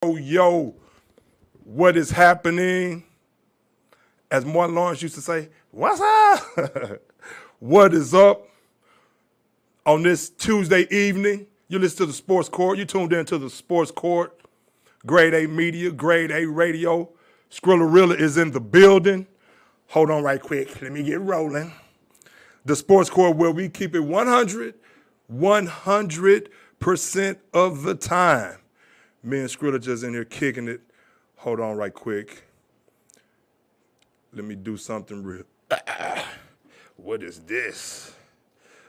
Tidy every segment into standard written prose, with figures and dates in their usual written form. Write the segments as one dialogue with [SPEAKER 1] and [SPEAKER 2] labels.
[SPEAKER 1] Yo, what is happening? As Martin Lawrence used to say, what's up? What is up on this Tuesday evening? You listen to the Sports Court. You tuned in to the Sports Court. Grade A Media, Grade A Radio. Skrilla is in the building. Hold on right quick. Let me get rolling. The Sports Court where we keep it 100% of the time. Me and Skrilla just in here kicking it. Hold on right quick. Let me do something real. What is this?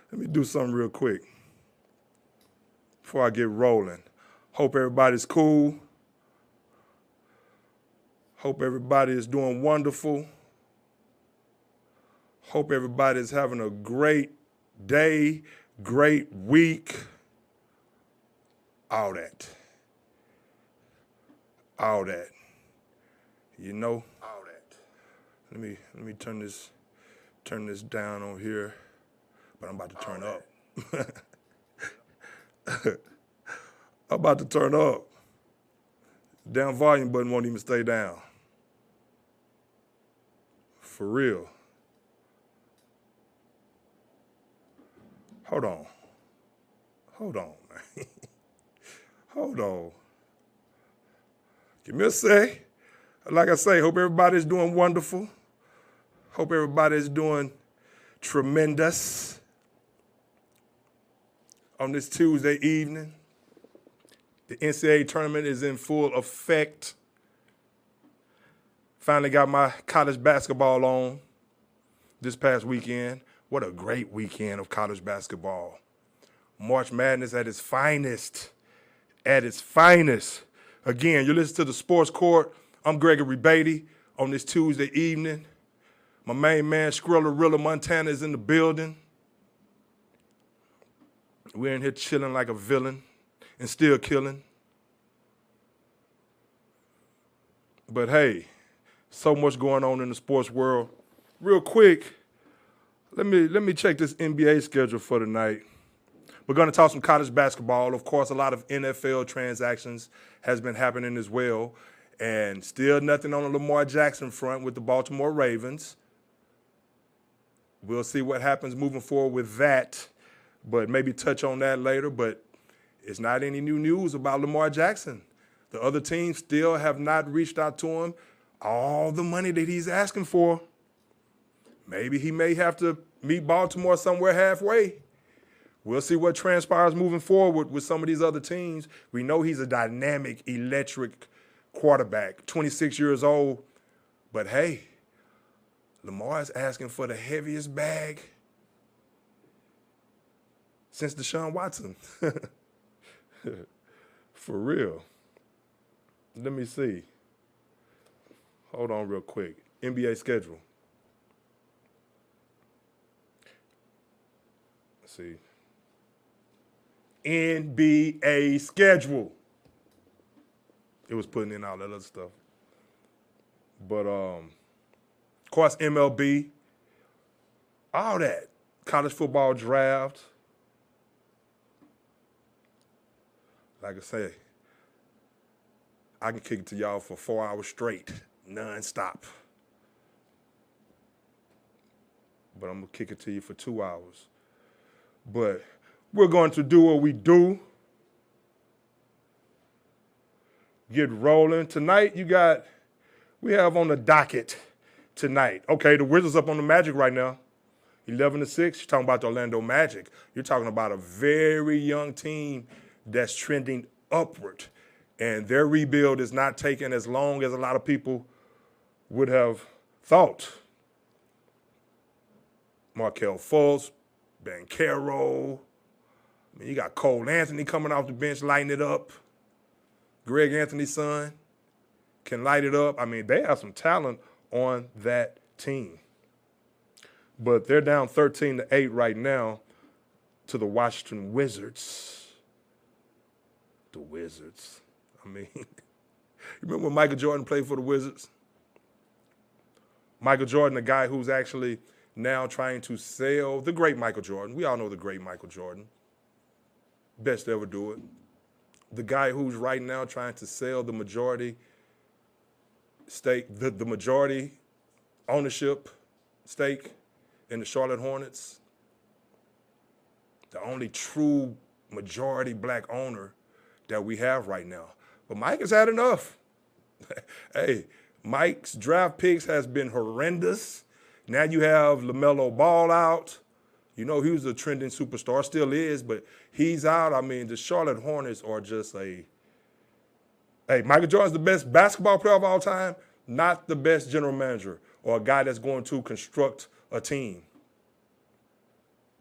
[SPEAKER 1] Let me do something real quick before I get rolling. Hope everybody's cool. Hope everybody is doing wonderful. Hope everybody is having a great day, great week. All that. All that. You know? All that. Let me turn this down on here. But I'm about to turn up. I'm about to turn up. Damn volume button won't even stay down. For real. Hold on, man. Hold on. Give me a sec. Like I say, hope everybody's doing wonderful. Hope everybody's doing tremendous on this Tuesday evening. The NCAA tournament is in full effect. Finally got my college basketball on this past weekend. What a great weekend of college basketball. March Madness at its finest. At its finest. Again, you listen to the Sports Court. I'm Gregory Beatty on this Tuesday evening. My main man, Skrilla Montana, is in the building. We're in here chilling like a villain and still killing. But hey, so much going on in the sports world. Real quick, let me check this NBA schedule for tonight. We're going to talk some college basketball. Of course, a lot of NFL transactions has been happening as well. And still nothing on the Lamar Jackson front with the Baltimore Ravens. We'll see what happens moving forward with that. But maybe touch on that later. But it's not any new news about Lamar Jackson. The other teams still have not reached out to him. All the money that he's asking for. Maybe he may have to meet Baltimore somewhere halfway. We'll see what transpires moving forward with some of these other teams. We know he's a dynamic, electric quarterback, 26 years old. But hey, Lamar is asking for the heaviest bag since Deshaun Watson. For real. Let me see. Hold on real quick. NBA schedule. Let's see. NBA schedule. It was putting in all that other stuff. But, of course, MLB. All that. College football draft. Like I say, I can kick it to y'all for 4 hours straight, non-stop. But I'm going to kick it to you for 2 hours. But we're going to do what we do. Get rolling. Tonight, we have on the docket tonight. Okay, the Wizards up on the Magic right now. 11-6. You're talking about the Orlando Magic. You're talking about a very young team that's trending upward. And their rebuild is not taking as long as a lot of people would have thought. Markelle Fultz, Banchero. I mean, you got Cole Anthony coming off the bench, lighting it up. Greg Anthony's son can light it up. I mean, they have some talent on that team. But they're down 13-8 right now to the Washington Wizards. The Wizards. I mean, you remember when Michael Jordan played for the Wizards? Michael Jordan, the guy who's actually now trying to sell the great Michael Jordan. We all know the great Michael Jordan. Best to ever do it. the guy who's right now trying to sell the majority stake, the majority ownership stake in the Charlotte Hornets, the only true majority black owner that we have right now. But Mike has had enough. Hey, Mike's draft picks has been horrendous. Now you have LaMelo Ball out. You know, he was a trending superstar, still is, but he's out. I mean, the Charlotte Hornets are just hey, Michael Jordan's the best basketball player of all time, not the best general manager or a guy that's going to construct a team.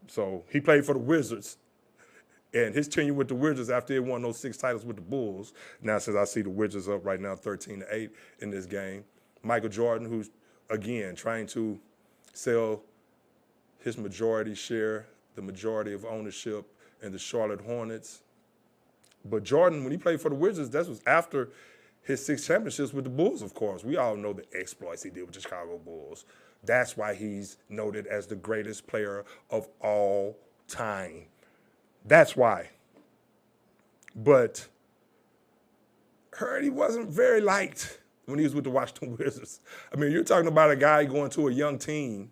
[SPEAKER 1] So he played for the Wizards. And his tenure with the Wizards after he won those 6 titles with the Bulls. Now, since I see the Wizards up right now 13-8 in this game, Michael Jordan, who's, again, trying to sell his majority share, the majority of ownership in the Charlotte Hornets. But Jordan, when he played for the Wizards, that was after his 6 championships with the Bulls, of course. We all know the exploits he did with the Chicago Bulls. That's why he's noted as the greatest player of all time. That's why. But heard he wasn't very liked when he was with the Washington Wizards. I mean, you're talking about a guy going to a young team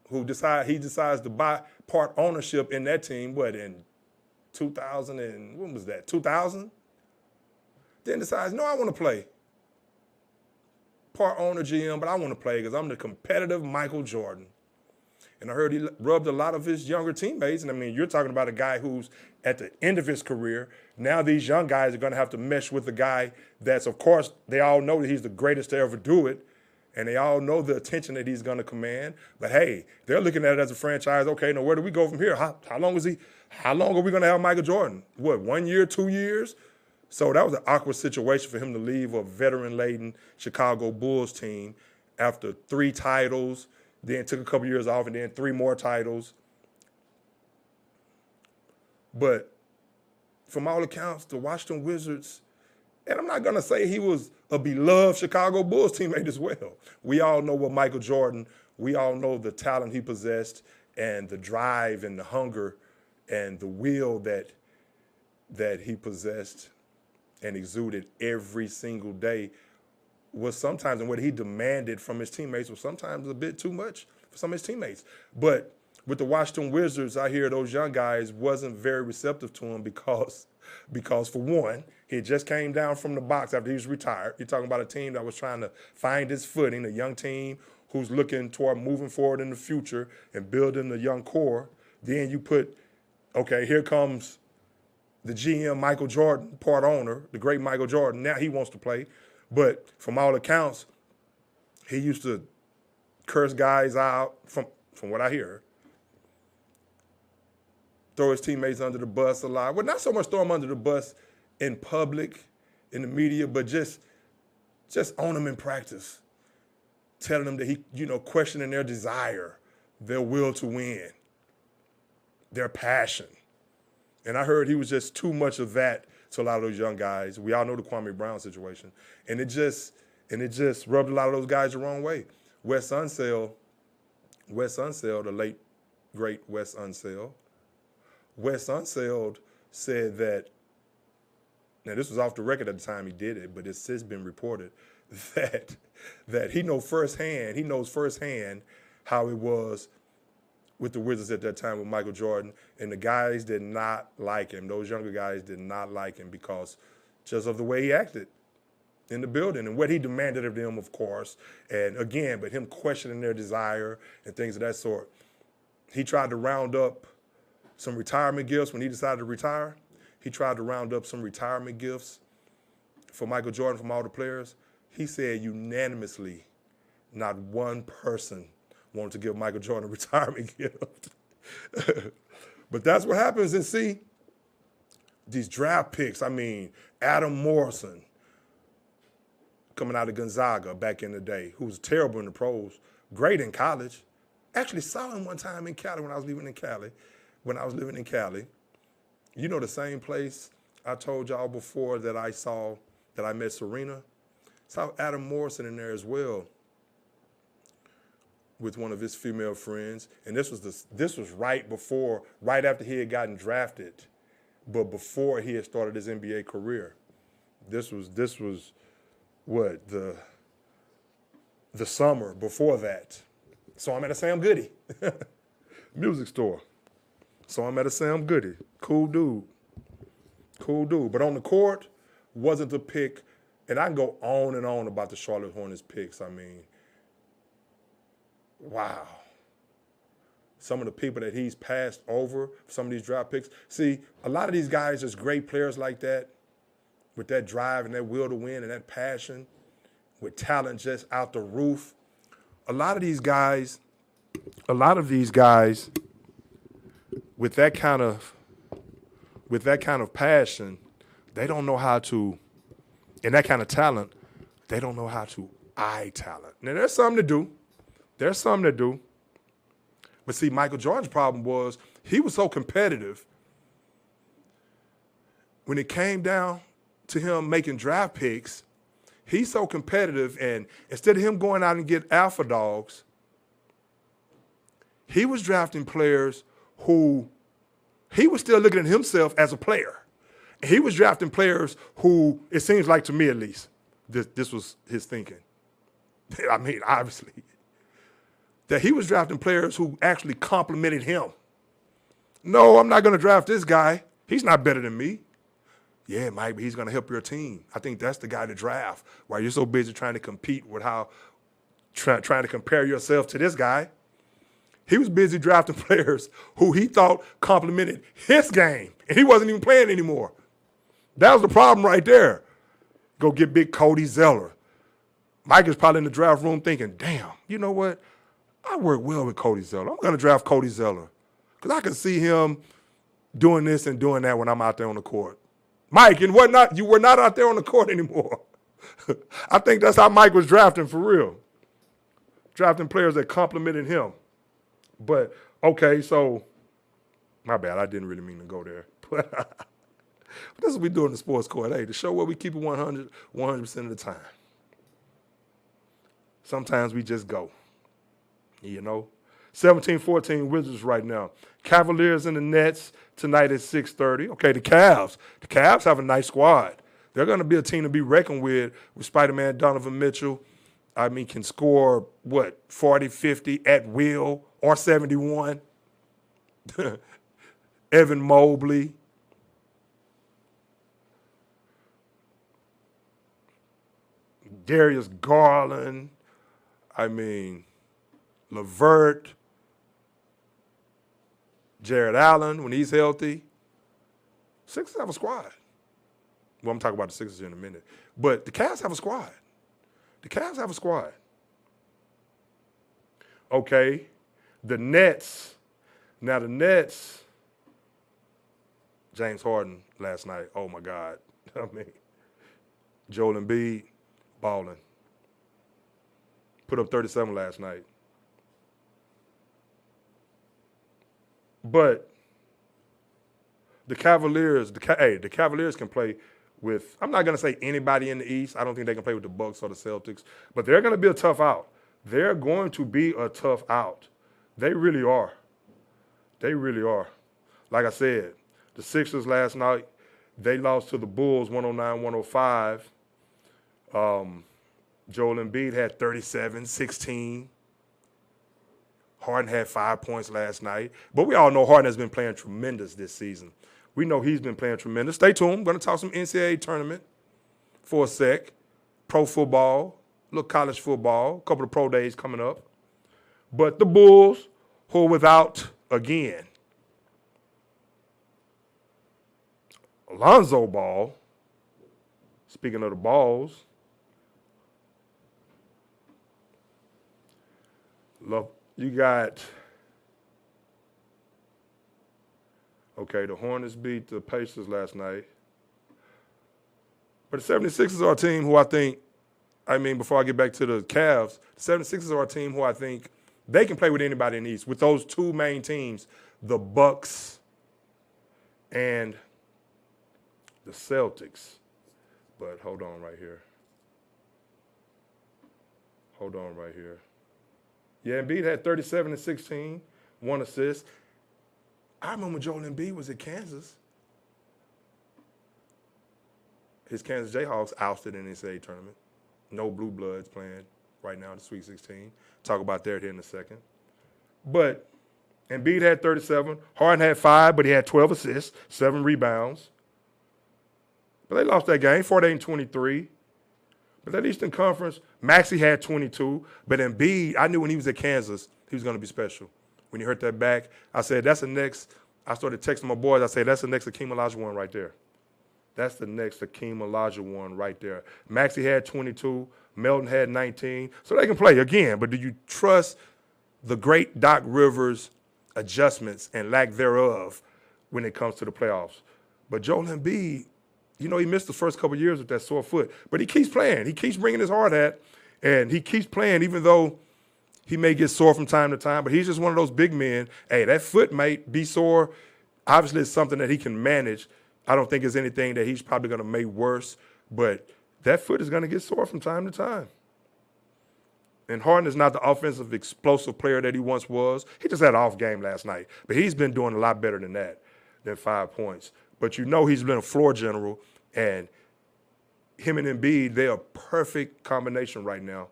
[SPEAKER 1] who decides to buy part ownership in that team, in 2000 and, when was that, 2000? Then decides, no, I want to play. Part owner GM, but I want to play because I'm the competitive Michael Jordan. And I heard he rubbed a lot of his younger teammates. And I mean, you're talking about a guy who's at the end of his career. Now these young guys are going to have to mesh with a guy that's, of course, they all know that he's the greatest to ever do it. And they all know the attention that he's going to command. But hey, they're looking at it as a franchise. Okay, now where do we go from here? How long are we going to have Michael Jordan? What, 1 year, 2 years? So that was an awkward situation for him to leave a veteran-laden Chicago Bulls team after 3 titles, then took a couple years off, and then 3 more titles. But from all accounts, the Washington Wizards, and I'm not going to say he was a beloved Chicago Bulls teammate as well. We all know what Michael Jordan, we all know the talent he possessed and the drive and the hunger and the will that he possessed and exuded every single day was sometimes, and what he demanded from his teammates was sometimes a bit too much for some of his teammates. But with the Washington Wizards, I hear those young guys wasn't very receptive to him because for one, he just came down from the box after he was retired. You're talking about a team that was trying to find its footing, a young team who's looking toward moving forward in the future and building a young core. Then you put, okay, here comes the GM, Michael Jordan, part owner, the great Michael Jordan. Now he wants to play. But from all accounts, he used to curse guys out, from what I hear, throw his teammates under the bus a lot. Well, not so much throw them under the bus in public, in the media, but just own them in practice. Telling them that questioning their desire, their will to win, their passion. And I heard he was just too much of that to a lot of those young guys. We all know the Kwame Brown situation. And it just rubbed a lot of those guys the wrong way. Wes Unseld, the late, great Wes Unseld said that, now this was off the record at the time he did it, but it's since been reported that he knows firsthand how it was with the Wizards at that time with Michael Jordan, and the guys did not like him. Those younger guys did not like him because just of the way he acted in the building and what he demanded of them, of course. And again, but him questioning their desire and things of that sort. He tried to round up some retirement gifts when he decided to retire. He tried to round up some retirement gifts for Michael Jordan from all the players. He said unanimously, not one person wanted to give Michael Jordan a retirement gift. But that's what happens. And see, these draft picks, I mean, Adam Morrison, coming out of Gonzaga back in the day, who was terrible in the pros, great in college. Actually saw him one time in Cali when I was living in Cali. You know, the same place I told y'all before that I met Serena? Saw Adam Morrison in there as well with one of his female friends. And this was right after he had gotten drafted but before he had started his NBA career. This was what the summer before that. So I'm at a Sam Goody music store. So I'm at a Sam Goody. Cool dude. Cool dude. But on the court, wasn't the pick. And I can go on and on about the Charlotte Hornets picks. I mean, wow. Some of the people that he's passed over, some of these draft picks. See, a lot of these guys, just great players like that, with that drive and that will to win and that passion, with talent just out the roof. A lot of these guys, with that kind of passion, they don't know how to, and that kind of talent, they don't know how to eye talent. Now, there's something to do. There's something to do. But see, Michael Jordan's problem was he was so competitive. When it came down to him making draft picks, he's so competitive, and instead of him going out and get alpha dogs, he was drafting players who he was still looking at himself as a player. He was drafting players who, it seems like to me at least, this was his thinking. I mean, obviously, that he was drafting players who actually complimented him. No, I'm not going to draft this guy. He's not better than me. Yeah, Mike, but he's going to help your team. I think that's the guy to draft while you're so busy trying to compete with trying to compare yourself to this guy. He was busy drafting players who he thought complimented his game, and he wasn't even playing anymore. That was the problem right there. Go get big Cody Zeller. Mike is probably in the draft room thinking, damn, you know what? I work well with Cody Zeller. I'm going to draft Cody Zeller because I can see him doing this and doing that when I'm out there on the court. Mike, and whatnot, you were not out there on the court anymore. I think that's how Mike was drafting for real. Drafting players that complimented him. But, okay, so, my bad, I didn't really mean to go there. But this is what we do in the sports court. Hey, the show where we keep it 100% of the time. Sometimes we just go. You know, 17-14 Wizards right now. Cavaliers and the Nets tonight at 6:30. Okay, the Cavs. The Cavs have a nice squad. They're going to be a team to be reckoned with Spider-Man Donovan Mitchell. I mean, can score, 40, 50 at will or 71. Evan Mobley. Darius Garland. I mean, LeVert, Jared Allen, when he's healthy. Sixers have a squad. Well, I'm talking about the Sixers in a minute. But the Cavs have a squad. The Cavs have a squad. Okay, the Nets. Now, the Nets, James Harden last night, oh, my God. I mean, Joel Embiid, balling. Put up 37 last night. But the Cavaliers, the Cavaliers can play with, I'm not going to say anybody in the East. I don't think they can play with the Bucks or the Celtics. But they're going to be a tough out. They're going to be a tough out. They really are. They really are. Like I said, the Sixers last night, they lost to the Bulls 109-105. Joel Embiid had 37, 16. Harden had 5 points last night. But we all know Harden has been playing tremendous this season. We know he's been playing tremendous. Stay tuned. I'm going to talk some NCAA tournament for a sec. Pro football, a little college football, a couple of pro days coming up. But the Bulls, who are without, again, Lonzo Ball, speaking of the balls, you got, okay, the Hornets beat the Pacers last night. But the 76ers are a team who I think, before I get back to the Cavs, the 76ers are a team who I think they can play with anybody in the East. With those two main teams, the Bucks and the Celtics. But hold on right here. Yeah, Embiid had 37 and 16, 1 assist. I remember Joel Embiid was at Kansas. his Kansas Jayhawks ousted in the NCAA tournament. No blue bloods playing right now in the Sweet 16. Talk about that here in a second. But Embiid had 37. Harden had 5, but he had 12 assists, 7 rebounds. But they lost that game, 48-23. But that Eastern Conference, Maxey had 22. But Embiid, I knew when he was at Kansas, he was going to be special. When he hurt that back, I said, that's the next. I started texting my boys. I said, that's the next Akeem Olajuwon right there. That's the next Akeem Olajuwon right there. Maxey had 22. Melton had 19. So they can play again. But do you trust the great Doc Rivers adjustments and lack thereof when it comes to the playoffs? But Joel Embiid, you know, he missed the first couple of years with that sore foot. But he keeps playing. He keeps bringing his hard hat. And he keeps playing even though he may get sore from time to time. But he's just one of those big men. Hey, that foot might be sore. Obviously, it's something that he can manage. I don't think it's anything that he's probably going to make worse. But that foot is going to get sore from time to time. And Harden is not the offensive explosive player that he once was. He just had an off game last night. But he's been doing a lot better than that, than 5 points. But you know he's been a floor general. And him and Embiid, they're a perfect combination right now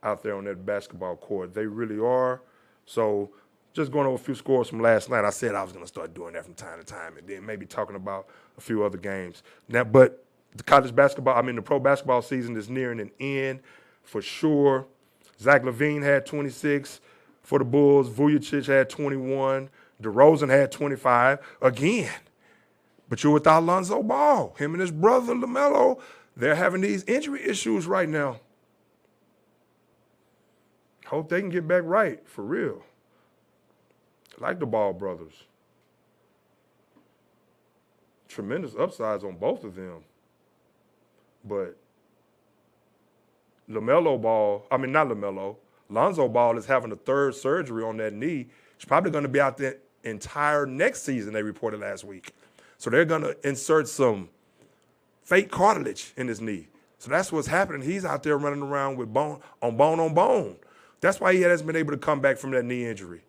[SPEAKER 1] out there on that basketball court. They really are. So just going over a few scores from last night, I said I was going to start doing that from time to time and then maybe talking about a few other games. Now, but the the pro basketball season is nearing an end for sure. Zach LaVine had 26 for the Bulls. Vujacic had 21. DeRozan had 25 again. But you're without Lonzo Ball. Him and his brother LaMelo, they're having these injury issues right now. Hope they can get back right, for real. I like the Ball brothers. Tremendous upsides on both of them. But Lonzo Ball is having a third surgery on that knee. He's probably going to be out the entire next season, they reported last week. So they're going to insert some fake cartilage in his knee. So that's what's happening. He's out there running around with bone on bone. That's why he hasn't been able to come back from that knee injury.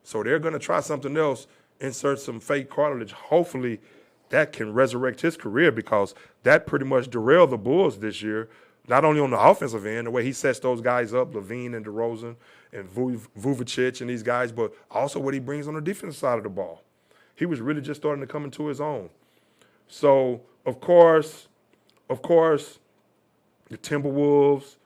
[SPEAKER 1] So they're going to try something else, insert some fake cartilage. Hopefully that can resurrect his career because that pretty much derailed the Bulls this year, not only on the offensive end, the way he sets those guys up, LaVine and DeRozan and Vujacic and these guys, but also what he brings on the defensive side of the ball. He was really just starting to come into his own. So, of course, the Timberwolves,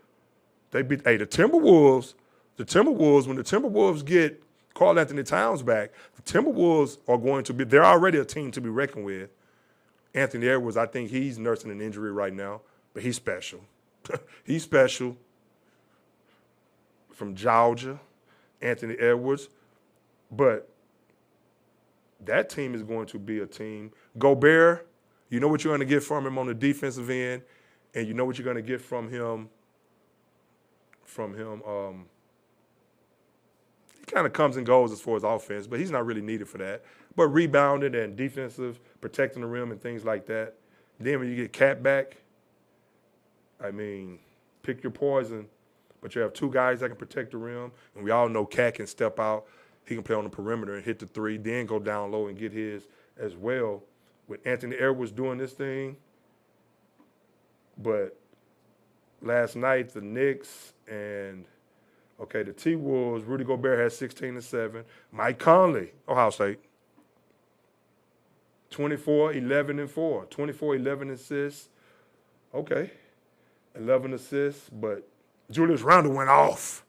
[SPEAKER 1] the Timberwolves, when the Timberwolves get Karl-Anthony Towns back, the Timberwolves they're already a team to be reckoned with. Anthony Edwards, I think he's nursing an injury right now, but he's special. He's special. From Georgia, Anthony Edwards. But that team is going to be a team. Gobert, you know what you're going to get from him on the defensive end, and you know what you're going to get from him. He kind of comes and goes as far as offense, but he's not really needed for that. But rebounding and defensive, protecting the rim and things like that. Then when you get Cat back, I mean, pick your poison. But you have two guys that can protect the rim, and we all know Cat can step out. He can play on the perimeter and hit the three, then go down low and get his as well. With Anthony Edwards doing this thing. But last night, the Knicks and, the T-Wolves, Rudy Gobert had 16 and 7. Mike Conley, Ohio State, 24, 11 and 4. 24, 11 assists. 11 assists, but Julius Randle went off.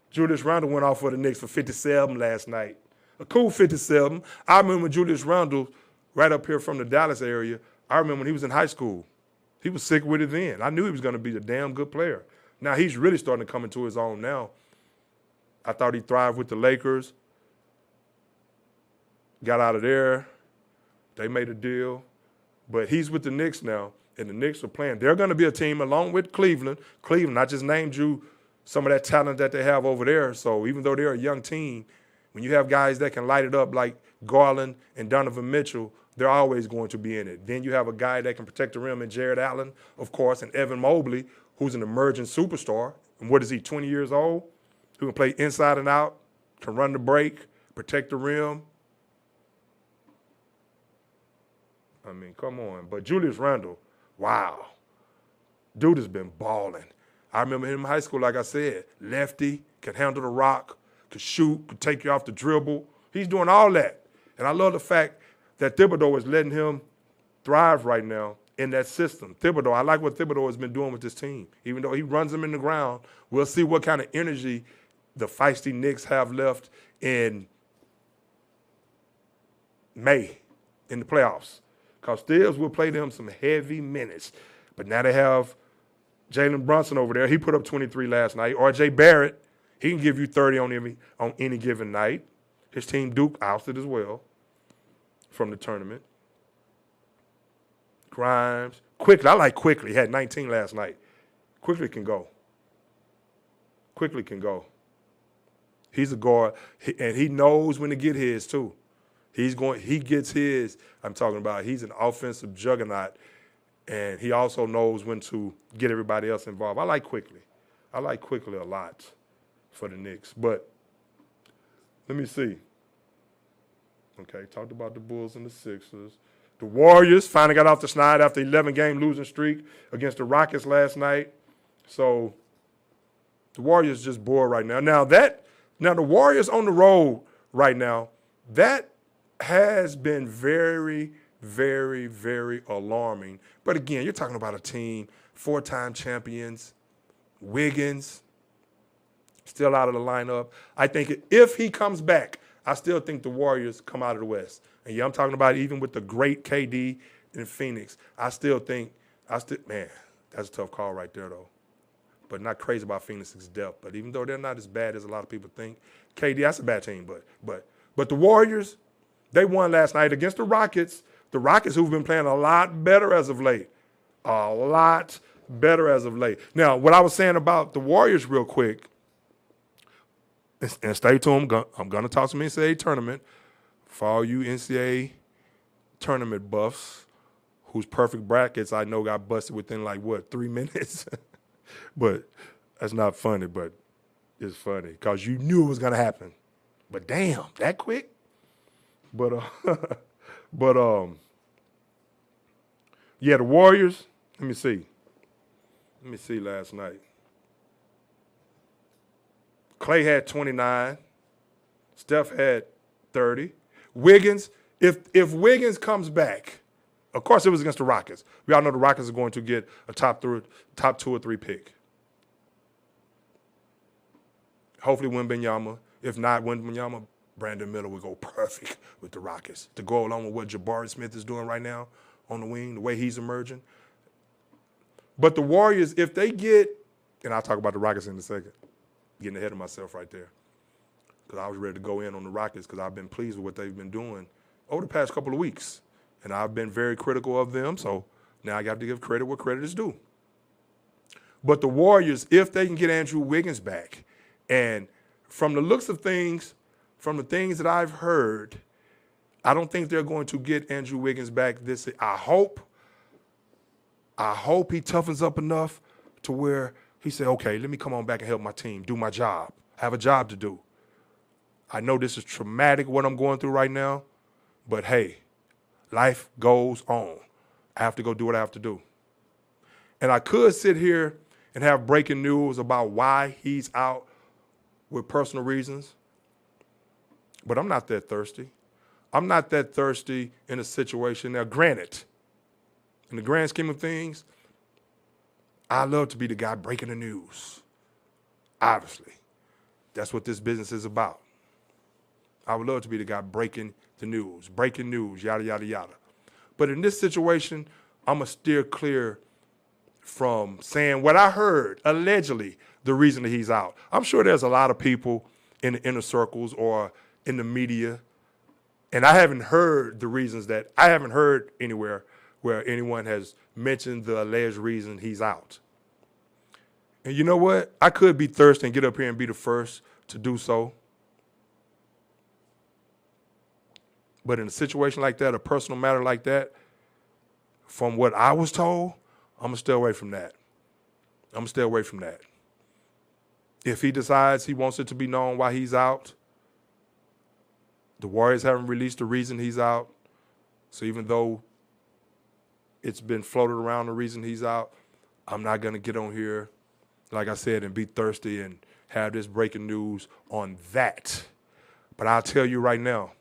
[SPEAKER 1] Julius Randle went off for the Knicks for 57 last night. A cool 57. I remember Julius Randle, right up here from the Dallas area, I remember when he was in high school. He was sick with it then. I knew he was going to be a damn good player. Now he's really starting to come into his own now. I thought he thrived with the Lakers. Got out of there. They made a deal. But he's with the Knicks now, and the Knicks are playing. They're going to be a team along with Cleveland. Cleveland, I just named you some of that talent that they have over there. So even though they're a young team, when you have guys that can light it up like Garland and Donovan Mitchell, they're always going to be in it. Then you have a guy that can protect the rim in Jared Allen, of course, and Evan Mobley, who's an emerging superstar. And what is he, 20 years old? Who can play inside and out, can run the break, protect the rim. I mean, come on. But Julius Randle, Wow. Dude has been balling. I remember him in high school, like I said, lefty, can handle the rock, could shoot, could take you off the dribble. He's doing all that. And I love the fact that Thibodeau is letting him thrive right now in that system. Thibodeau, I like what Thibodeau has been doing with this team. Even though he runs them in the ground, we'll see what kind of energy the feisty Knicks have left in May in the playoffs. Because Thibs will play them some heavy minutes. But now they have Jalen Brunson over there. He put up 23 last night. R.J. Barrett, he can give you 30 on any given night. His team Duke ousted as well from the tournament. Grimes. Quickly, I like Quickly. He had 19 last night. Quickly can go. Quickly can go. He's a guard, and he knows when to get his too. He gets his. I'm talking about he's an offensive juggernaut, and he also knows when to get everybody else involved. I like Quickly. I like Quickly a lot for the Knicks. But let me see. Okay, talked about the Bulls and the Sixers. The Warriors finally got off the schneid after 11-game losing streak against the Rockets last night. So the Warriors just bored right now. Now the Warriors on the road right now, that has been very, very, very alarming. But again, you're talking about a team, 4-time champions, Wiggins, still out of the lineup. I think if he comes back, I still think the Warriors come out of the West. And yeah, I'm talking about even with the great KD in Phoenix, man, that's a tough call right there though. But not crazy about Phoenix's depth. But even though they're not as bad as a lot of people think, KD, that's a bad team. But the Warriors, they won last night against the Rockets. The Rockets who've been playing a lot better as of late. A lot better as of late. Now, what I was saying about the Warriors real quick, and stay tuned, I'm going to talk some NCAA tournament for all you NCAA tournament buffs whose perfect brackets I know got busted within 3 minutes? But that's not funny, but it's funny because you knew it was going to happen. But damn, that quick? But yeah, the Warriors, let me see last night. Clay had 29. Steph had 30. Wiggins, if Wiggins comes back, of course it was against the Rockets. We all know the Rockets are going to get a top 2 or 3 pick. Hopefully Wembanyama. If not Wembanyama, Brandon Miller would go perfect with the Rockets to go along with what Jabari Smith is doing right now on the wing, the way he's emerging. But the Warriors, if they get, and I'll talk about the Rockets in a second, getting ahead of myself right there, because I was ready to go in on the Rockets because I've been pleased with what they've been doing over the past couple of weeks. And I've been very critical of them, so now I got to give credit where credit is due. But the Warriors, if they can get Andrew Wiggins back, and from the looks of things, from the things that I've heard, I don't think they're going to get Andrew Wiggins back this year. I hope he toughens up enough to where he said, okay, let me come on back and help my team, do my job, have a job to do. I know this is traumatic what I'm going through right now, but hey, life goes on. I have to go do what I have to do. And I could sit here and have breaking news about why he's out with personal reasons, but I'm not that thirsty. I'm not that thirsty in a situation. Now, granted, in the grand scheme of things, I love to be the guy breaking the news. Obviously, that's what this business is about. I would love to be the guy breaking the news, yada, yada, yada. But in this situation, I'm going to steer clear from saying what I heard, allegedly, the reason that he's out. I'm sure there's a lot of people in the inner circles or in the media, and I haven't heard the reasons that, I haven't heard anywhere where anyone has mentioned the alleged reason he's out. And you know what? I could be thirsty and get up here and be the first to do so. But in a situation like that, a personal matter like that, from what I was told, I'm going to stay away from that. If he decides he wants it to be known why he's out, the Warriors haven't released the reason he's out. So even though it's been floated around the reason he's out. I'm not going to get on here, like I said, and be thirsty and have this breaking news on that. But I'll tell you right now,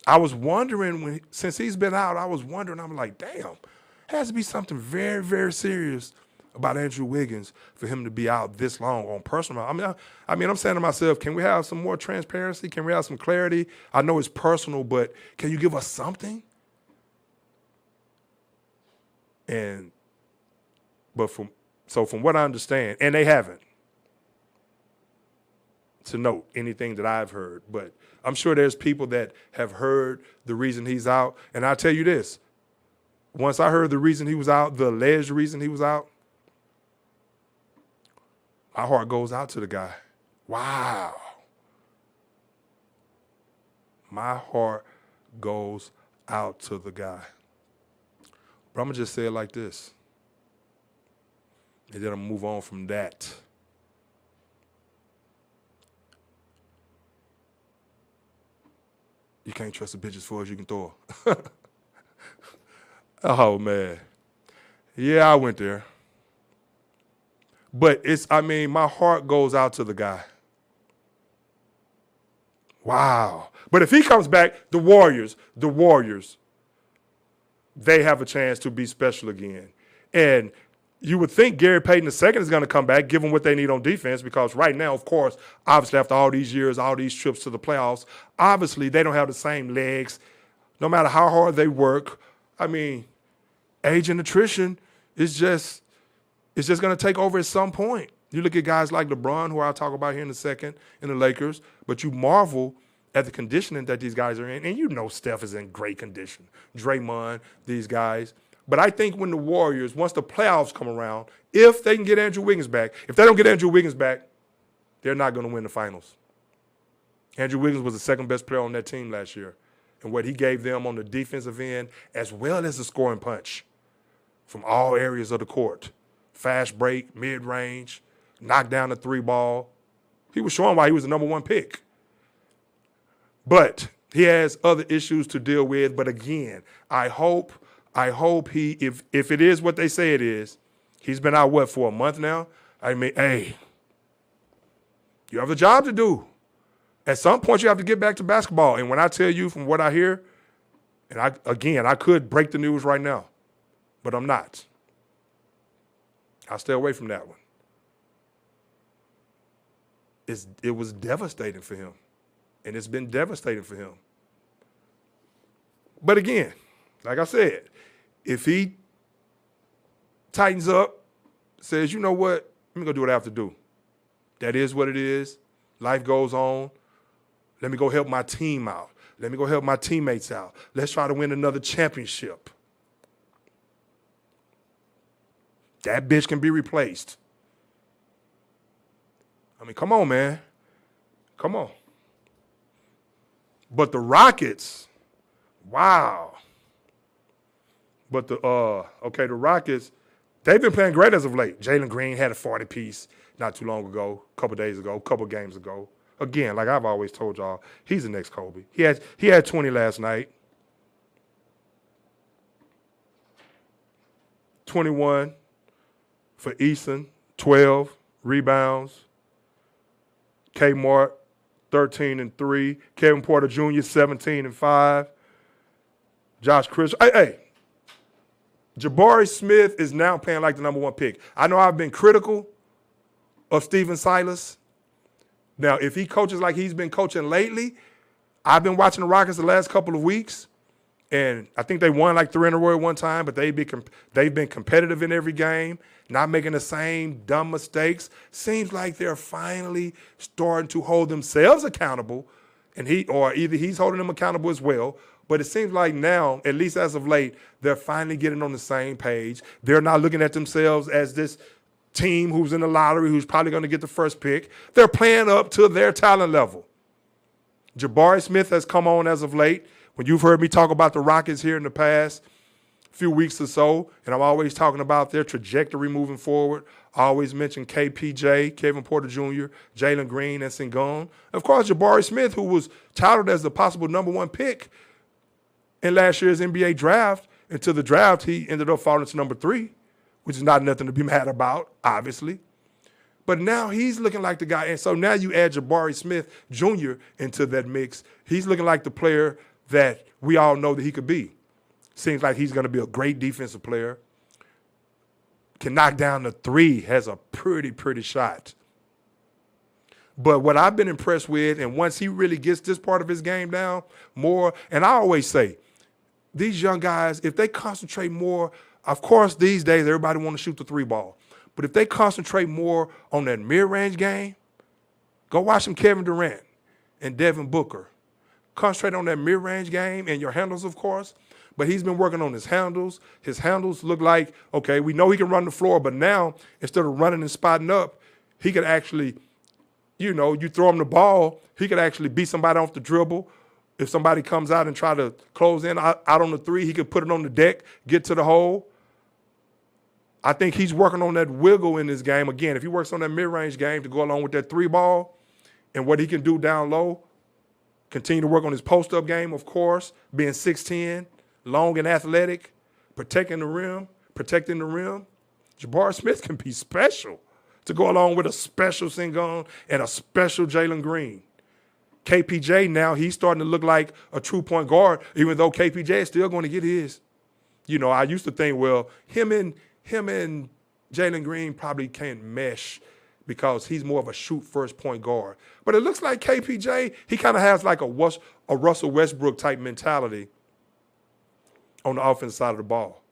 [SPEAKER 1] I was wondering, since he's been out, I'm like, damn, has to be something very, very serious about Andrew Wiggins for him to be out this long on personal. I'm saying to myself, can we have some more transparency? Can we have some clarity? I know it's personal, but can you give us something? From what I understand, and they haven't, to note anything that I've heard, but I'm sure there's people that have heard the reason he's out. And I'll tell you this, once I heard the reason he was out, the alleged reason he was out, my heart goes out to the guy. Wow. My heart goes out to the guy. But I'm going to just say it like this. And then I'm going to move on from that. You can't trust a bitch as far as you can throw her. Oh, man. Yeah, I went there. But my heart goes out to the guy. Wow. But if he comes back, the Warriors, they have a chance to be special again. And you would think Gary Payton II is going to come back, given what they need on defense, because right now, of course, obviously after all these years, all these trips to the playoffs, obviously they don't have the same legs, no matter how hard they work. Age and attrition is just going to take over at some point. You look at guys like LeBron, who I'll talk about here in a second, in the Lakers, but you marvel at the conditioning that these guys are in. And you know Steph is in great condition. Draymond, these guys. But I think when the Warriors, once the playoffs come around, if they can get Andrew Wiggins back, if they don't get Andrew Wiggins back, they're not going to win the finals. Andrew Wiggins was the second best player on that team last year. And what he gave them on the defensive end, as well as the scoring punch from all areas of the court. Fast break, mid-range, knock down the three ball. He was showing why he was the number one pick. But he has other issues to deal with. But again, I hope he, if it is what they say it is, he's been out, for a month now? Hey, you have a job to do. At some point, you have to get back to basketball. And when I tell you from what I hear, and I could break the news right now, but I'm not. I'll stay away from that one. It was devastating for him, and it's been devastating for him. But again, like I said, if he tightens up, says, you know what, let me go do what I have to do. That is what it is. Life goes on. Let me go help my team out. Let me go help my teammates out. Let's try to win another championship. That bitch can be replaced. Come on, man. Come on. But the Rockets, wow. But the Rockets, they've been playing great as of late. Jalen Green had a 40-piece not too long ago, a couple days ago, a couple games ago. Again, like I've always told y'all, he's the next Kobe. He had 20 last night. 21 for Easton, 12 rebounds. Kmart, 13 and 3. Kevin Porter Jr., 17 and 5. Josh Chris. Hey. Jabari Smith is now playing like the number one pick. I know I've been critical of Stephen Silas. Now, if he coaches like he's been coaching lately, I've been watching the Rockets the last couple of weeks, and I think they won like 3 in a row at one time, but they've been competitive in every game, not making the same dumb mistakes. Seems like they're finally starting to hold themselves accountable, and either he's holding them accountable as well. But it seems like now, at least as of late, they're finally getting on the same page. They're not looking at themselves as this team who's in the lottery, who's probably going to get the first pick. They're playing up to their talent level. Jabari Smith has come on as of late. When you've heard me talk about the Rockets here in the past few weeks or so, and I'm always talking about their trajectory moving forward, I always mention KPJ, Kevin Porter Jr., Jalen Green, and Sengun. Of course, Jabari Smith, who was touted as the possible number one pick in last year's NBA draft, into the draft, he ended up falling to number 3, which is not nothing to be mad about, obviously. But now he's looking like the guy. And so now you add Jabari Smith Jr. into that mix. He's looking like the player that we all know that he could be. Seems like he's going to be a great defensive player. Can knock down the 3, has a pretty shot. But what I've been impressed with, and once he really gets this part of his game down more, and I always say, these young guys, if they concentrate more, of course, these days, everybody want to shoot the 3 ball. But if they concentrate more on that mid-range game, go watch some Kevin Durant and Devin Booker. Concentrate on that mid-range game and your handles, of course. But he's been working on his handles. His handles look like, okay, we know he can run the floor, but now instead of running and spotting up, he could actually, you throw him the ball, he could actually beat somebody off the dribble. If somebody comes out and try to close in out on the 3, he could put it on the deck, get to the hole. I think he's working on that wiggle in his game. Again, if he works on that mid-range game to go along with that 3 ball and what he can do down low, continue to work on his post-up game, of course, being 6'10", long and athletic, protecting the rim. Jabari Smith can be special to go along with a special Sengun and a special Jalen Green. KPJ now, he's starting to look like a true point guard, even though KPJ is still going to get his. I used to think, well, him and Jalen Green probably can't mesh because he's more of a shoot-first point guard. But it looks like KPJ, he kind of has like a Russell Westbrook type mentality on the offensive side of the ball.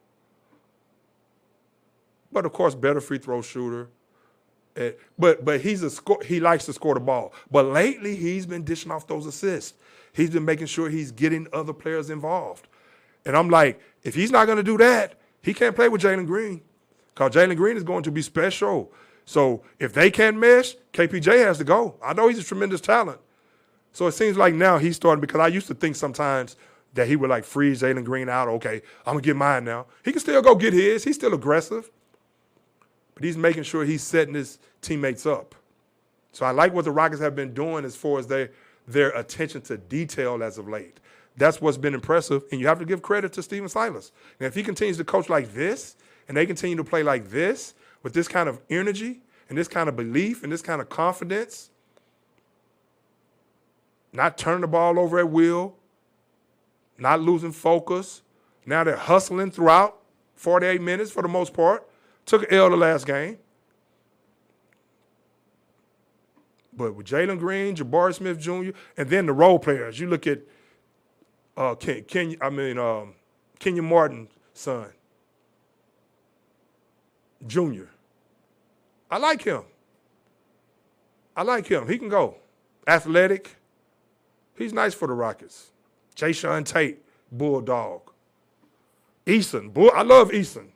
[SPEAKER 1] But, of course, better free throw shooter. But he likes to score the ball. But lately, he's been dishing off those assists. He's been making sure he's getting other players involved. And I'm like, if he's not going to do that, he can't play with Jalen Green because Jalen Green is going to be special. So if they can't mesh, KPJ has to go. I know he's a tremendous talent. So it seems like now he's starting, because I used to think sometimes that he would like freeze Jalen Green out. Okay, I'm going to get mine now. He can still go get his. He's still aggressive. But he's making sure he's setting his teammates up. So I like what the Rockets have been doing as far as their attention to detail as of late. That's what's been impressive, and you have to give credit to Stephen Silas. And if he continues to coach like this, and they continue to play like this, with this kind of energy, and this kind of belief, and this kind of confidence, not turning the ball over at will, not losing focus. Now they're hustling throughout 48 minutes for the most part. Took an L the last game. But with Jalen Green, Jabari Smith Jr., and then the role players, you look at Kenyon Martin's son, Jr. I like him. He can go. Athletic. He's nice for the Rockets. Jayshawn Tate, Bulldog. Eason, I love Eason.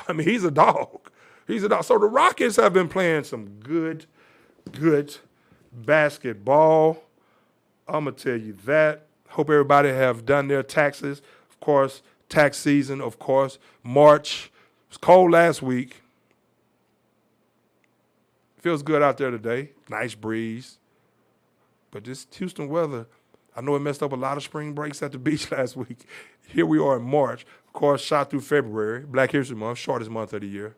[SPEAKER 1] I mean, he's a dog. So the Rockets have been playing some good basketball. I'm going to tell you that. Hope everybody have done their taxes. Of course, tax season, of course. March. It was cold last week. Feels good out there today. Nice breeze. But this Houston weather, I know it messed up a lot of spring breaks at the beach last week. Here we are in March. Of course, shot through February. Black History Month, shortest month of the year.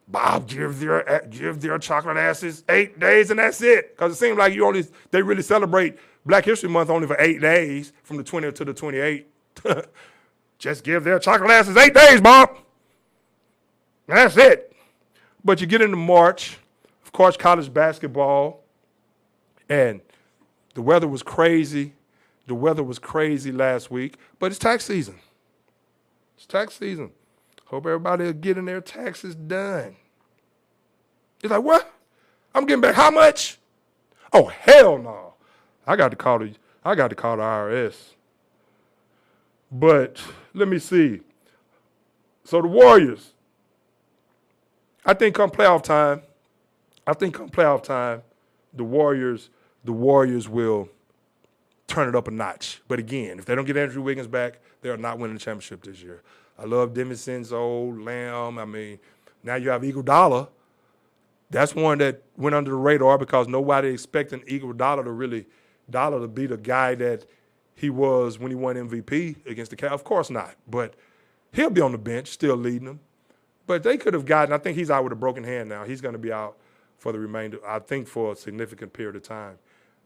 [SPEAKER 1] Bob, give their chocolate asses 8 days and that's it. Because it seems like they really celebrate Black History Month only for 8 days, from the 20th to the 28th. Just give their chocolate asses 8 days, Bob. That's it. But you get into March, of course, college basketball, and the weather was crazy. The weather was crazy last week, but it's tax season. Hope everybody is getting their taxes done. It's like, what? I'm getting back how much? Oh, hell no. I got to call the IRS. But let me see. So the Warriors, I think come playoff time, the Warriors will turn it up a notch. But again, if they don't get Andrew Wiggins back, they are not winning the championship this year. I love DiVincenzo, Lamb. I mean, now you have Iguodala. That's one that went under the radar because nobody expecting Iguodala to be the guy that he was when he won MVP against the Cavs. Of course not, but he'll be on the bench still leading them. But they could have gotten, I think he's out with a broken hand now. He's going to be out for the remainder, I think, for a significant period of time.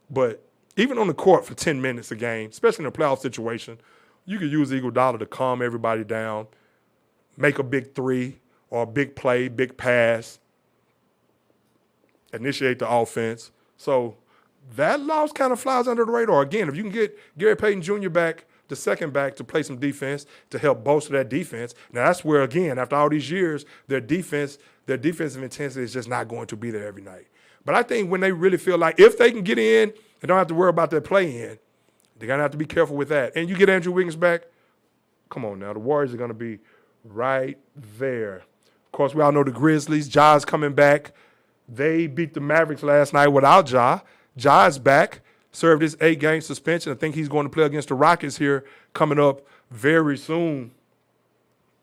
[SPEAKER 1] But even on the court for 10 minutes a game, especially in a playoff situation, you could use Iguodala to calm everybody down, make a big three or a big play, big pass, initiate the offense. So that loss kind of flies under the radar. Again, if you can get Gary Payton Jr. back, the second back, to play some defense, to help bolster that defense. Now that's where, again, after all these years, their defensive intensity is just not going to be there every night. But I think when they really feel like if they can get in and don't have to worry about their play-in, they're going to have to be careful with that. And you get Andrew Wiggins back, come on now, the Warriors are going to be right there. Of course, we all know the Grizzlies. Ja's coming back. They beat the Mavericks last night without Ja. Ja's back, served his 8-game suspension. I think he's going to play against the Rockets here coming up very soon,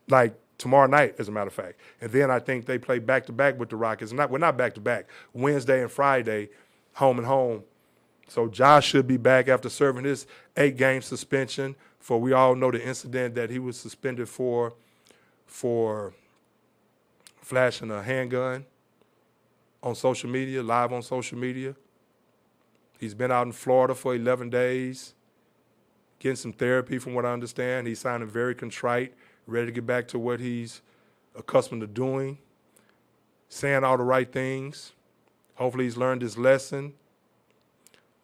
[SPEAKER 1] like tomorrow night, as a matter of fact. And then I think they play back-to-back with the Rockets. Not back-to-back, Wednesday and Friday, home and home. So Ja should be back after serving his 8-game suspension for, we all know, the incident that he was suspended for flashing a handgun on social media, live on social media. He's been out in Florida for 11 days, getting some therapy from what I understand. He's sounding very contrite, ready to get back to what he's accustomed to doing, saying all the right things. Hopefully he's learned his lesson.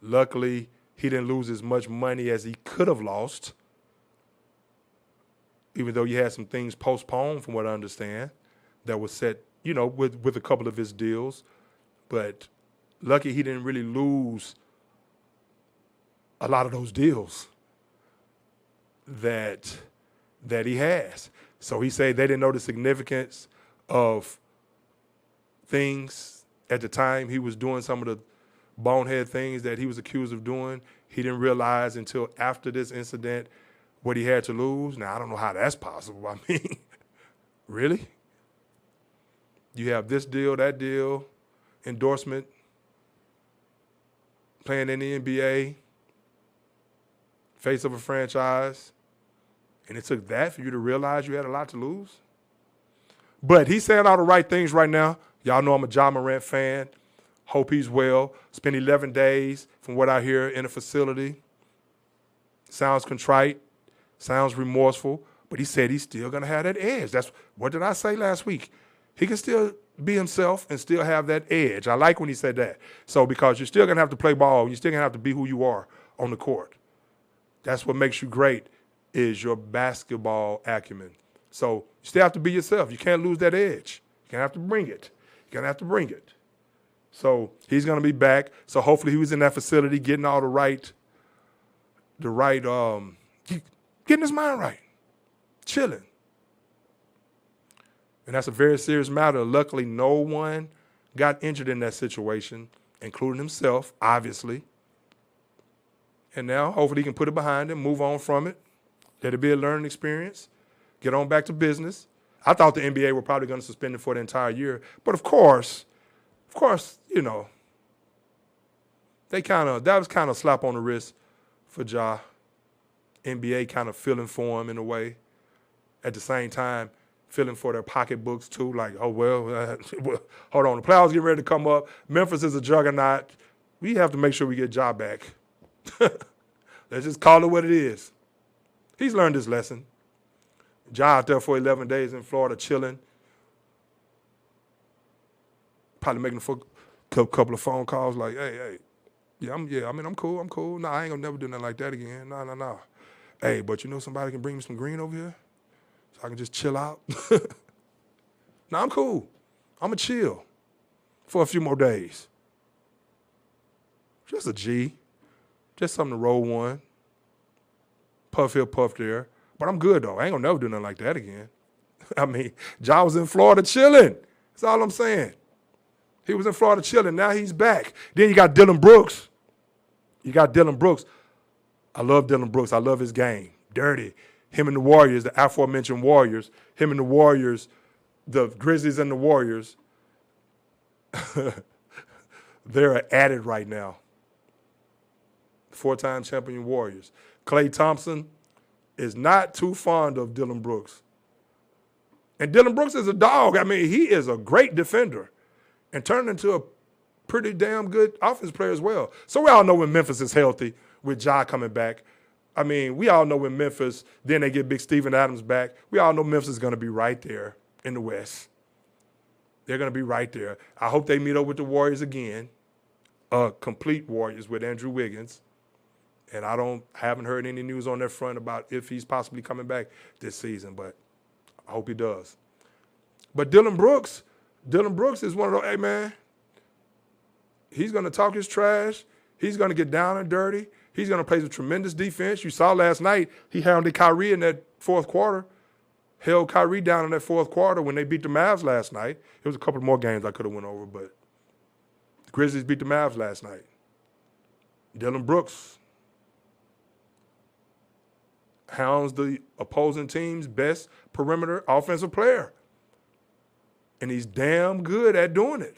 [SPEAKER 1] Luckily, he didn't lose as much money as he could have lost, even though he had some things postponed from what I understand that was set, with a couple of his deals. But lucky he didn't really lose a lot of those deals that he has. So he said they didn't know the significance of things at the time he was doing some of the bonehead things that he was accused of doing. He didn't realize until after this incident what he had to lose. Now, I don't know how that's possible. I mean, really? You have this deal, that deal, endorsement, playing in the NBA, face of a franchise, and it took that for you to realize you had a lot to lose? But he's saying all the right things right now. Y'all know I'm a Ja Morant fan. Hope he's well. Spent 11 days, from what I hear, in a facility. Sounds contrite, sounds remorseful, but he said he's still going to have that edge. What did I say last week? He can still be himself and still have that edge. I like when he said that. So because you're still going to have to play ball, you're still going to have to be who you are on the court. That's what makes you great, is your basketball acumen. So you still have to be yourself. You can't lose that edge. You're going to have to bring it. You're going to have to bring it. So he's going to be back. So hopefully he was in that facility getting all getting his mind right, chilling. And that's a very serious matter. Luckily, no one got injured in that situation, including himself, obviously. And now, hopefully, he can put it behind him, move on from it, let it be a learning experience, get on back to business. I thought the NBA were probably going to suspend him for the entire year. But of course, that was kind of a slap on the wrist for Ja. NBA kind of feeling for him in a way. At the same time, feeling for their pocketbooks too. Like, hold on, the playoffs getting ready to come up. Memphis is a juggernaut. We have to make sure we get Ja back. Let's just call it what it is. He's learned his lesson. Ja out there for 11 days in Florida chilling. Probably making a couple of phone calls like, hey, I'm cool. Nah, I ain't gonna never do nothing like that again. No. Hey, but somebody can bring me some green over here so I can just chill out? Nah, I'm cool. I'm going to chill for a few more days. Just a G. Just something to roll one. Puff here, puff there. But I'm good, though. I ain't going to never do nothing like that again. I mean, Ja was in Florida chilling. That's all I'm saying. He was in Florida chilling. Now he's back. Then you got Dylan Brooks. I love Dylan Brooks. I love his game. Dirty. Him and the Warriors, the aforementioned Warriors, him and the Warriors, the Grizzlies and the Warriors, they're at it right now. 4-time champion Warriors. Klay Thompson is not too fond of Dillon Brooks. And Dillon Brooks is a dog. I mean, he is a great defender and turned into a pretty damn good offense player as well. So we all know when Memphis is healthy with Ja coming back. I mean, we all know when Memphis, then they get big Steven Adams back. We all know Memphis is going to be right there in the West. They're going to be right there. I hope they meet up with the Warriors again, complete Warriors with Andrew Wiggins. And I haven't heard any news on that front about if he's possibly coming back this season, but I hope he does. But Dillon Brooks is one of those, hey, man, he's going to talk his trash. He's going to get down and dirty. He's going to play some tremendous defense. You saw last night he hounded Kyrie in that fourth quarter, held Kyrie down in that fourth quarter when they beat the Mavs last night. It was a couple more games I could have went over, but the Grizzlies beat the Mavs last night. Dillon Brooks hounds the opposing team's best perimeter offensive player. And he's damn good at doing it.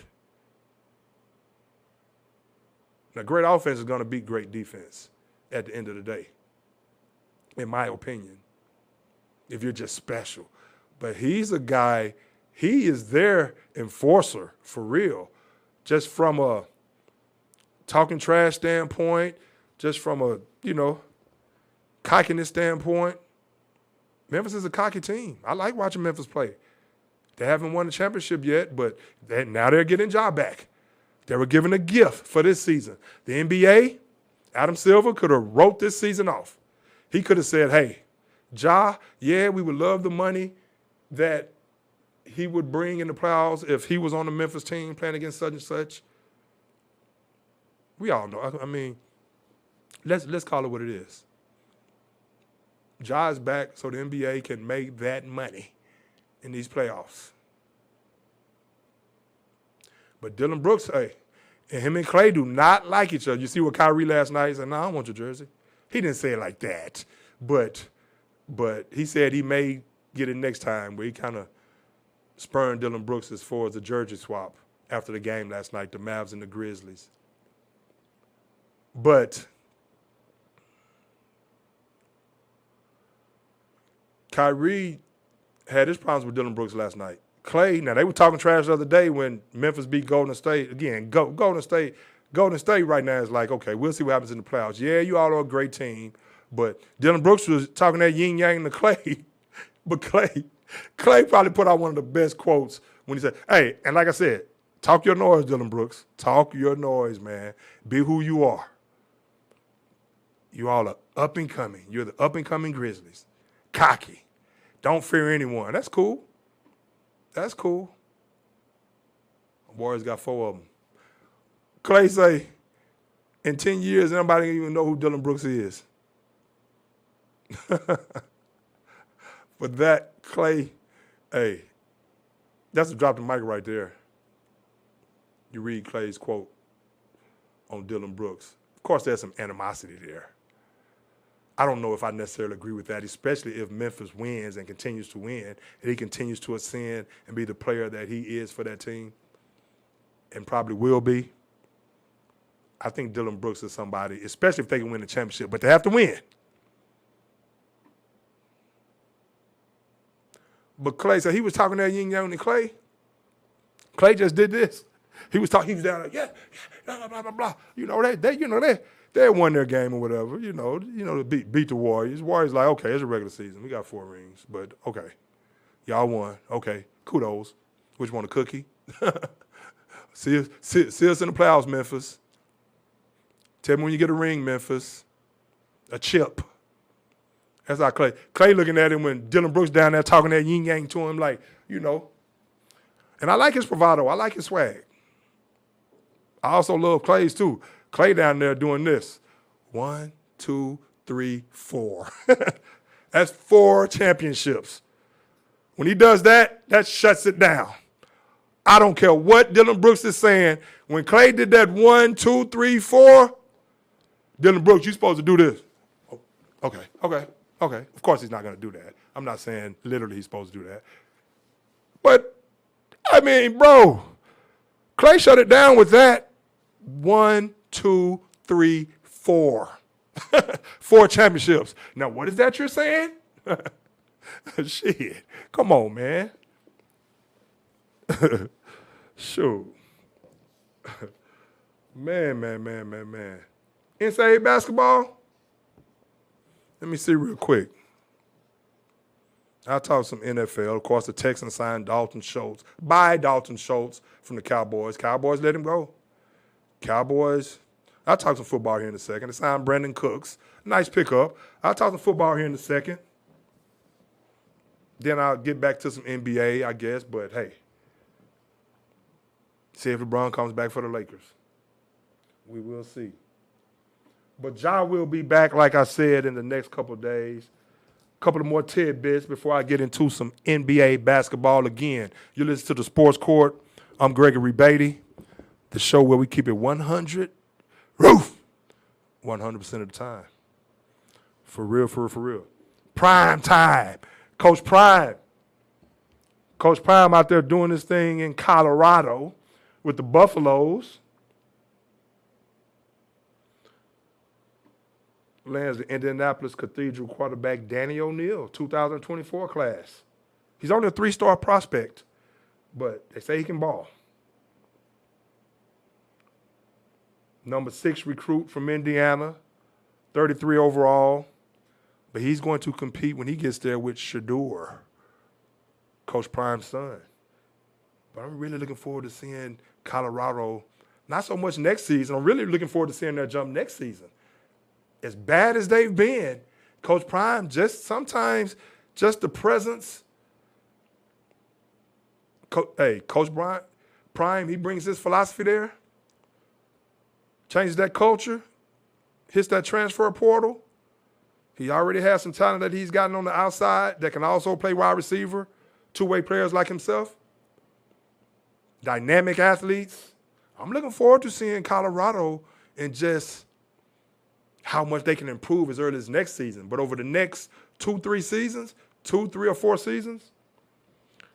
[SPEAKER 1] Now, great offense is going to beat great defense at the end of the day, in my opinion, if you're just special. But he's a guy, he is their enforcer for real, just from a talking trash standpoint, just from a, cockiness standpoint. Memphis is a cocky team. I like watching Memphis play. They haven't won the championship yet, but now they're getting Ja back. They were given a gift for this season. The NBA, Adam Silver could have wrote this season off. He could have said, hey, Ja, yeah, we would love the money that he would bring in the playoffs if he was on the Memphis team playing against such and such. We all know. I mean, let's call it what it is. Ja is back so the NBA can make that money in these playoffs. But Dillon Brooks, hey, and him and Klay do not like each other. You see what Kyrie last night, he said, no, I don't want your jersey. He didn't say it like that. But he said he may get it next time, where he kind of spurned Dillon Brooks as far as the jersey swap after the game last night, the Mavs and the Grizzlies. But Kyrie had his problems with Dillon Brooks last night. Klay, now they were talking trash the other day when Memphis beat Golden State. Again, Golden State right now is like, okay, we'll see what happens in the playoffs. Yeah, you all are a great team, but Dillon Brooks was talking that yin yang to Klay. But Klay probably put out one of the best quotes when he said, hey, and like I said, talk your noise, Dillon Brooks. Talk your noise, man. Be who you are. You all are up and coming. You're the up and coming Grizzlies. Cocky. Don't fear anyone. That's cool. That's cool. Warriors got 4 of them. Klay say, in 10 years, nobody even know who Dillon Brooks is. But that, Klay, hey, that's a drop the mic right there. You read Klay's quote on Dillon Brooks. Of course, there's some animosity there. I don't know if I necessarily agree with that, especially if Memphis wins and continues to win, and he continues to ascend and be the player that he is for that team, and probably will be. I think Dillon Brooks is somebody, especially if they can win the championship, but they have to win. But Klay, so he was talking that yin yang to Klay. Klay just did this. He was down like, yeah, blah, blah, blah, blah. They won their game or whatever, to beat the Warriors. Warriors like, okay, it's a regular season. We got 4 rings, but okay. Y'all won. Okay, kudos. Which one, a cookie? see us in the playoffs, Memphis. Tell me when you get a ring, Memphis. A chip. That's how Klay. Klay looking at him when Dillon Brooks down there talking that yin-yang to him like, And I like his bravado. I like his swag. I also love Klay's too. Klay down there doing this. 1, 2, 3, 4. That's 4 championships. When he does that, that shuts it down. I don't care what Dillon Brooks is saying. When Klay did that 1, 2, 3, 4, Dillon Brooks, you're supposed to do this. Oh, okay. Of course he's not going to do that. I'm not saying literally he's supposed to do that. But, I mean, bro, Klay shut it down with that 1, 2, 3, 4. 4 championships. Now, what is that you're saying? Shit. Come on, man. Shoot. Man. NCAA basketball? Let me see real quick. I'll talk some NFL. Of course, the Texans signed Dalton Schultz. By Dalton Schultz from the Cowboys. Cowboys let him go. Cowboys. I'll talk some football here in a second. They signed Brandon Cooks. Nice pickup. I'll talk some football here in a second. Then I'll get back to some NBA, I guess. But, hey, see if LeBron comes back for the Lakers. We will see. But Ja will be back, like I said, in the next couple of days. A couple of more tidbits before I get into some NBA basketball again. You listen to the Sports Court. I'm Gregory Beatty, the show where we keep it 100, 100% of the time. For real. Prime time. Coach Prime out there doing this thing in Colorado with the Buffaloes. Lands the Indianapolis Cathedral quarterback Danny O'Neal, 2024 class. He's only a 3-star prospect, but they say he can ball. Number 6 recruit from Indiana, 33 overall. But he's going to compete when he gets there with Shedeur, Coach Prime's son. But I'm really looking forward to seeing Colorado, not so much next season. I'm really looking forward to seeing their jump next season. As bad as they've been, Coach Prime, just sometimes just the presence. Coach Prime, he brings his philosophy there, changes that culture, hits that transfer portal. He already has some talent that he's gotten on the outside that can also play wide receiver, two-way players like himself, dynamic athletes. I'm looking forward to seeing Colorado and just how much they can improve as early as next season. But over the next 2, 3 seasons, 2, 3, or 4 seasons,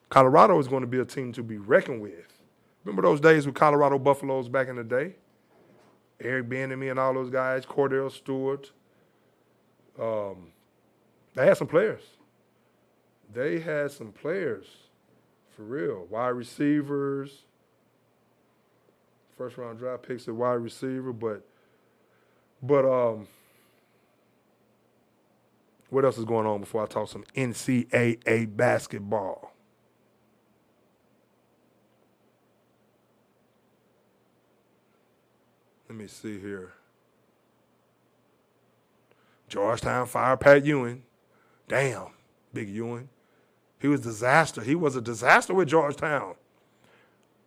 [SPEAKER 1] Colorado is going to be a team to be reckoned with. Remember those days with Colorado Buffaloes back in the day? Eric Bieniemy and all those guys, Cordell Stewart. They had some players. For real. Wide receivers. First-round draft picks at wide receiver, but what else is going on before I talk some NCAA basketball? Let me see here. Georgetown fired Pat Ewing. Damn, Big Ewing. He was a disaster. He was a disaster with Georgetown.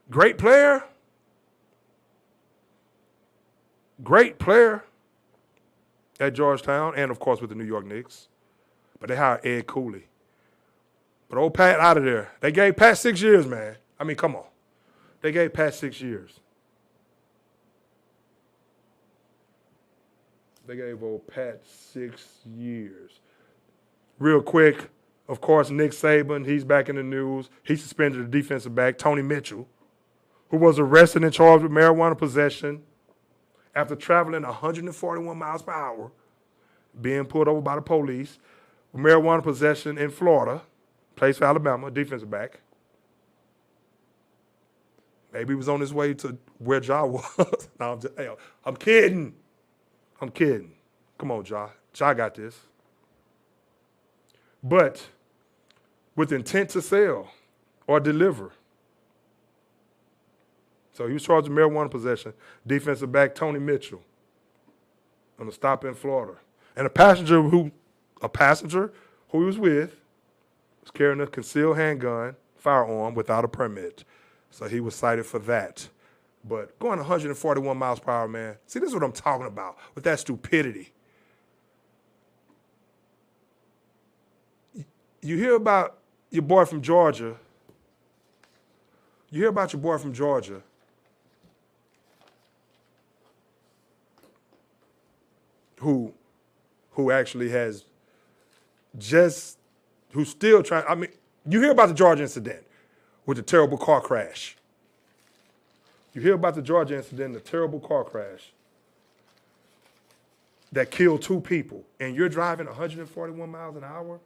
[SPEAKER 1] Great player at Georgetown and, of course, with the New York Knicks. But they hired Ed Cooley. But old Pat out of there. They gave Pat 6 years, man. I mean, come on. They gave Pat 6 years. They gave old Pat 6 years. Real quick, of course, Nick Saban, he's back in the news. He suspended the defensive back, Tony Mitchell, who was arrested and charged with marijuana possession after traveling 141 miles per hour, being pulled over by the police, with marijuana possession in Florida, plays for Alabama, defensive back. Maybe he was on his way to where Ja was. No, I'm kidding. Come on, Ja. Ja got this. But with intent to sell or deliver. So he was charged with marijuana possession. Defensive back Tony Mitchell on a stop in Florida. And a passenger who he was with was carrying a concealed handgun, firearm, without a permit. So he was cited for that. But going 141 miles per hour, man. See, this is what I'm talking about with that stupidity. You hear about your boy from Georgia. Who actually has who's still trying. I mean, you hear about the Georgia incident with the terrible car crash. You hear about the Georgia incident, the terrible car crash. that killed 2 people, and you're driving 141 miles an hour?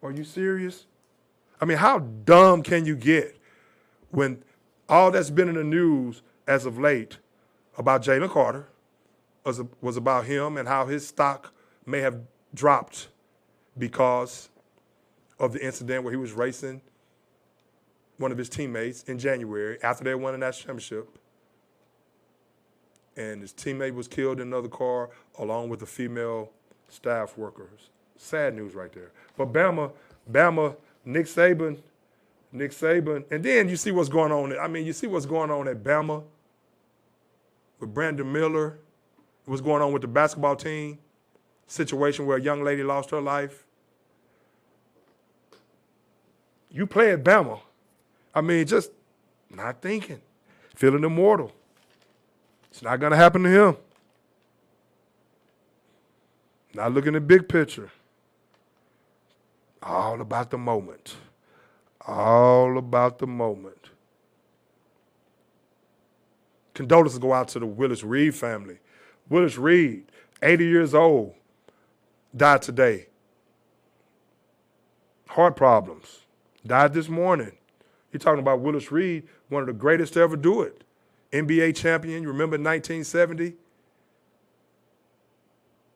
[SPEAKER 1] Are you serious? I mean, how dumb can you get when all that's been in the news as of late about Jalen Carter was about him and how his stock may have dropped because of the incident where he was racing one of his teammates in January after they won a national championship. And his teammate was killed in another car along with a female staff worker. Sad news right there. But Bama, Nick Saban, and then you see what's going on. I mean, you see what's going on at Bama with Brandon Miller, what's going on with the basketball team, situation where a young lady lost her life. You play at Bama. I mean, just not thinking, feeling immortal. It's not going to happen to him. Not looking at big picture. All about the moment. All about the moment. Condolences go out to the Willis Reed family. Willis Reed, 80 years old, died today. Heart problems. Died this morning. You're talking about Willis Reed, one of the greatest to ever do it. NBA champion, you remember 1970?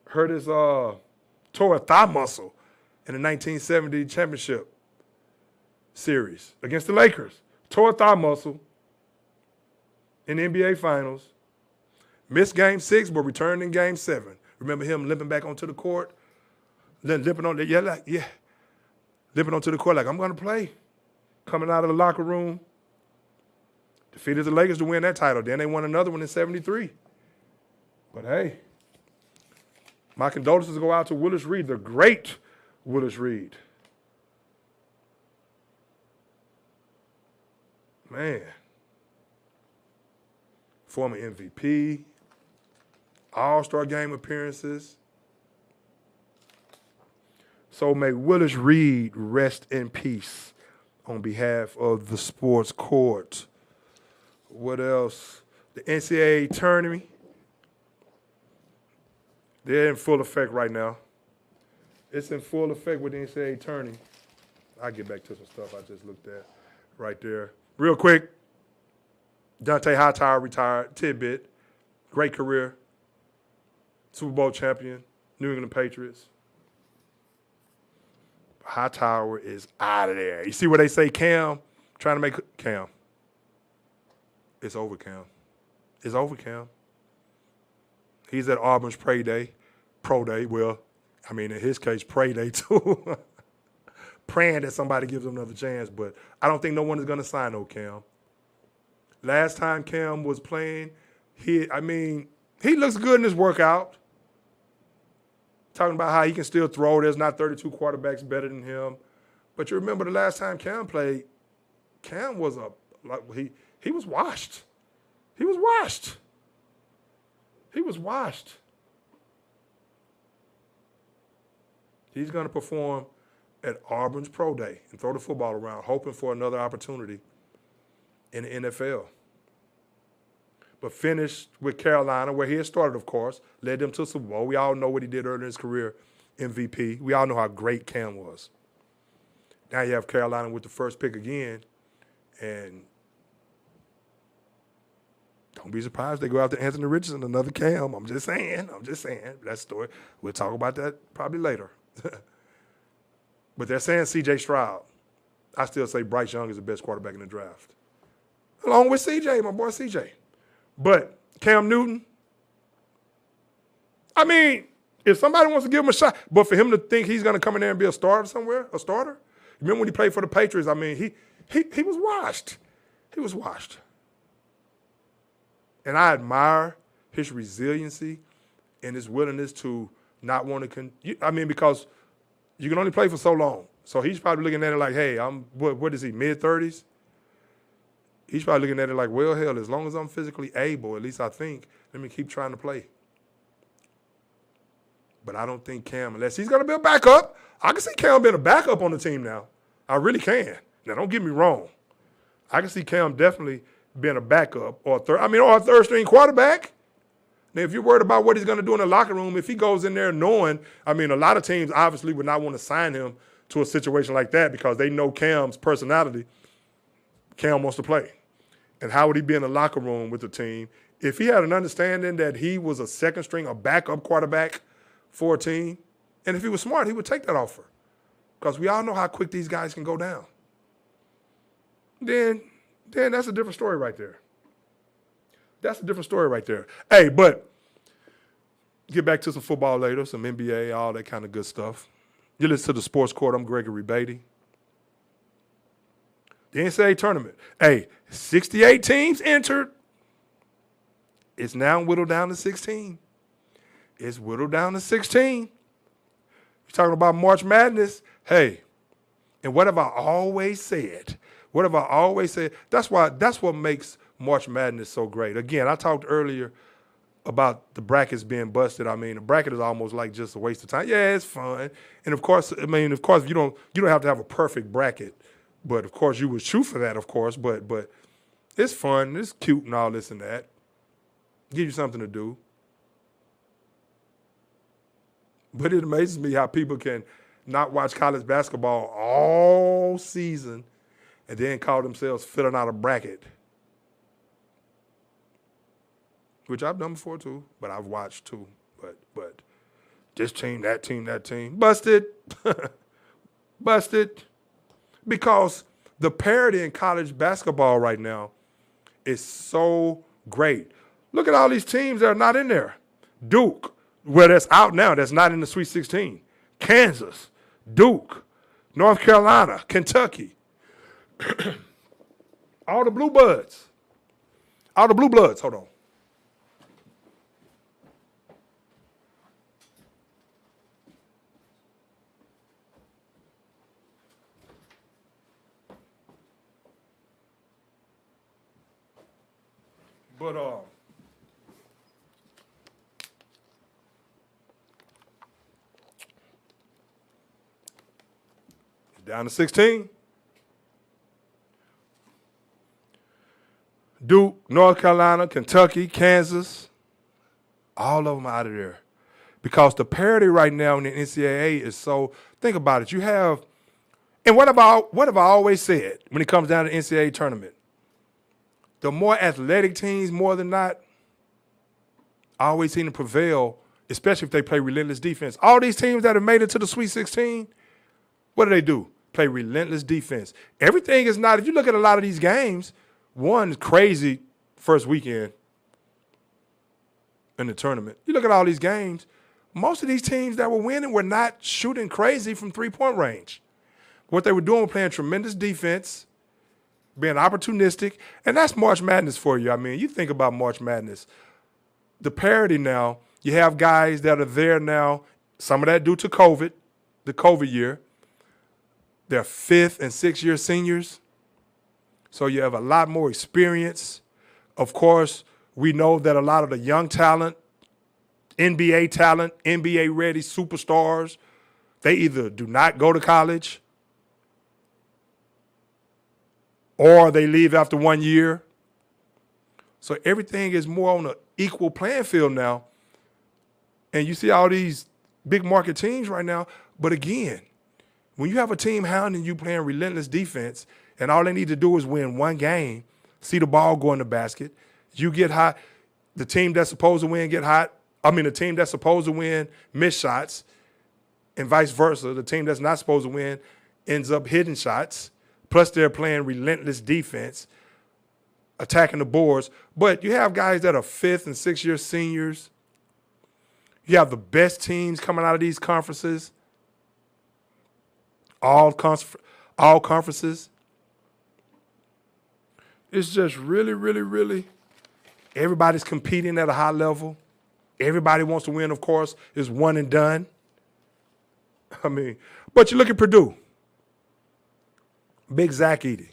[SPEAKER 1] Hurt his, tore a thigh muscle in the 1970 championship series against the Lakers. Tore a thigh muscle in the NBA Finals. Missed Game 6, but returned in Game 7. Remember him limping back onto the court? Limping onto the court like, I'm going to play. Coming out of the locker room. Defeated the Lakers to win that title. Then they won another one in 73. But hey, my condolences go out to Willis Reed, the great Willis Reed. Man. Former MVP, All-Star game appearances. So may Willis Reed rest in peace on behalf of the sports court. What else? The NCAA tournament. They're in full effect right now. It's in full effect with the NCAA tourney. I'll get back to some stuff I just looked at right there. Real quick, Dante Hightower retired, tidbit. Great career. Super Bowl champion, New England Patriots. Hightower is out of there. You see where they say Cam? Trying to make Cam. It's over, Cam. It's over, Cam. He's at Auburn's pro day. Well, I mean, in his case, pray day too. Praying that somebody gives him another chance, but I don't think no one is going to sign no Cam. Last time Cam was playing, he looks good in his workout. Talking about how he can still throw. There's not 32 quarterbacks better than him. But you remember the last time Cam played, Cam was he was washed. He was washed. He was washed. He's going to perform at Auburn's pro day and throw the football around, hoping for another opportunity in the NFL. But finished with Carolina, where he had started, of course, led them to Super Bowl. We all know what he did earlier in his career, MVP. We all know how great Cam was. Now you have Carolina with the first pick again, and don't be surprised they go after Anthony Richardson, another Cam. I'm just saying. That story, we'll talk about that probably later. But they're saying C.J. Stroud. I still say Bryce Young is the best quarterback in the draft. Along with C.J., my boy C.J. But Cam Newton, I mean, if somebody wants to give him a shot, but for him to think he's going to come in there and be a starter somewhere, a starter? Remember when he played for the Patriots? I mean, he was washed. He was washed. And I admire his resiliency and his willingness to not want to because you can only play for so long. So he's probably looking at it like, hey, what is he, mid-30s? He's probably looking at it like, well, hell, as long as I'm physically able, at least I think, let me keep trying to play. But I don't think Cam, unless he's going to be a backup, I can see Cam being a backup on the team now. I really can. Now, don't get me wrong. I can see Cam definitely being a backup or a third string quarterback. Now, if you're worried about what he's going to do in the locker room, if he goes in there knowing, I mean, a lot of teams obviously would not want to sign him to a situation like that because they know Cam's personality. Cam wants to play. And how would he be in the locker room with the team? If he had an understanding that he was a second string, a backup quarterback for a team, and if he was smart, he would take that offer. Because we all know how quick these guys can go down. Then that's a different story right there. That's a different story right there. Hey, but get back to some football later, some NBA, all that kind of good stuff. You listen to the Sports Court. I'm Gregory Beatty. The NCAA tournament. Hey, 68 teams entered. It's now whittled down to 16. It's whittled down to 16. You're talking about March Madness. Hey, and what have I always said? What have I always said? That's what makes March Madness so great. Again, I talked earlier about the brackets being busted. I mean, the bracket is almost like just a waste of time. Yeah, it's fun. And of course, you don't have to have a perfect bracket. But of course you would shoot for that, of course. But it's fun, it's cute and all this and that. Give you something to do. But it amazes me how people can not watch college basketball all season and then call themselves filling out a bracket. Which I've done before too, but I've watched too. But this team, that team, that team. Busted. Busted. Because the parity in college basketball right now is so great. Look at all these teams that are not in there. Duke, well, that's out now. That's not in the Sweet 16. Kansas, Duke, North Carolina, Kentucky. All the Blue Bloods. Hold on. But down to 16. Duke, North Carolina, Kentucky, Kansas, all of them out of there. Because the parity right now in the NCAA is so, think about it. You have, and what have I always said when it comes down to the NCAA tournament? The more athletic teams, more than not, I always seem to prevail, especially if they play relentless defense. All these teams that have made it to the Sweet 16, what do? Play relentless defense. Everything is not, if you look at a lot of these games, one crazy first weekend in the tournament. You look at all these games, most of these teams that were winning were not shooting crazy from three-point range. What they were doing was playing tremendous defense, being opportunistic, and that's March Madness for you. I mean, you think about March Madness. The parity now, you have guys that are there now, some of that due to COVID, the COVID year. They're 5th and 6th year seniors. So you have a lot more experience. Of course, we know that a lot of the young talent, NBA ready superstars, they either do not go to college or they leave after 1 year. So everything is more on an equal playing field now. And you see all these big market teams right now. But again, when you have a team hounding you playing relentless defense and all they need to do is win one game, see the ball go in the basket, you get hot, the team that's supposed to win get hot. I mean, the team that's supposed to win miss shots and vice versa. The team that's not supposed to win ends up hitting shots. Plus they're playing relentless defense, attacking the boards. But you have guys that are 5th and 6th year seniors. You have the best teams coming out of these conferences, all conferences. It's just really, really, really, everybody's competing at a high level. Everybody wants to win, of course. It's one and done. I mean, but you look at Purdue. Big Zach Edey.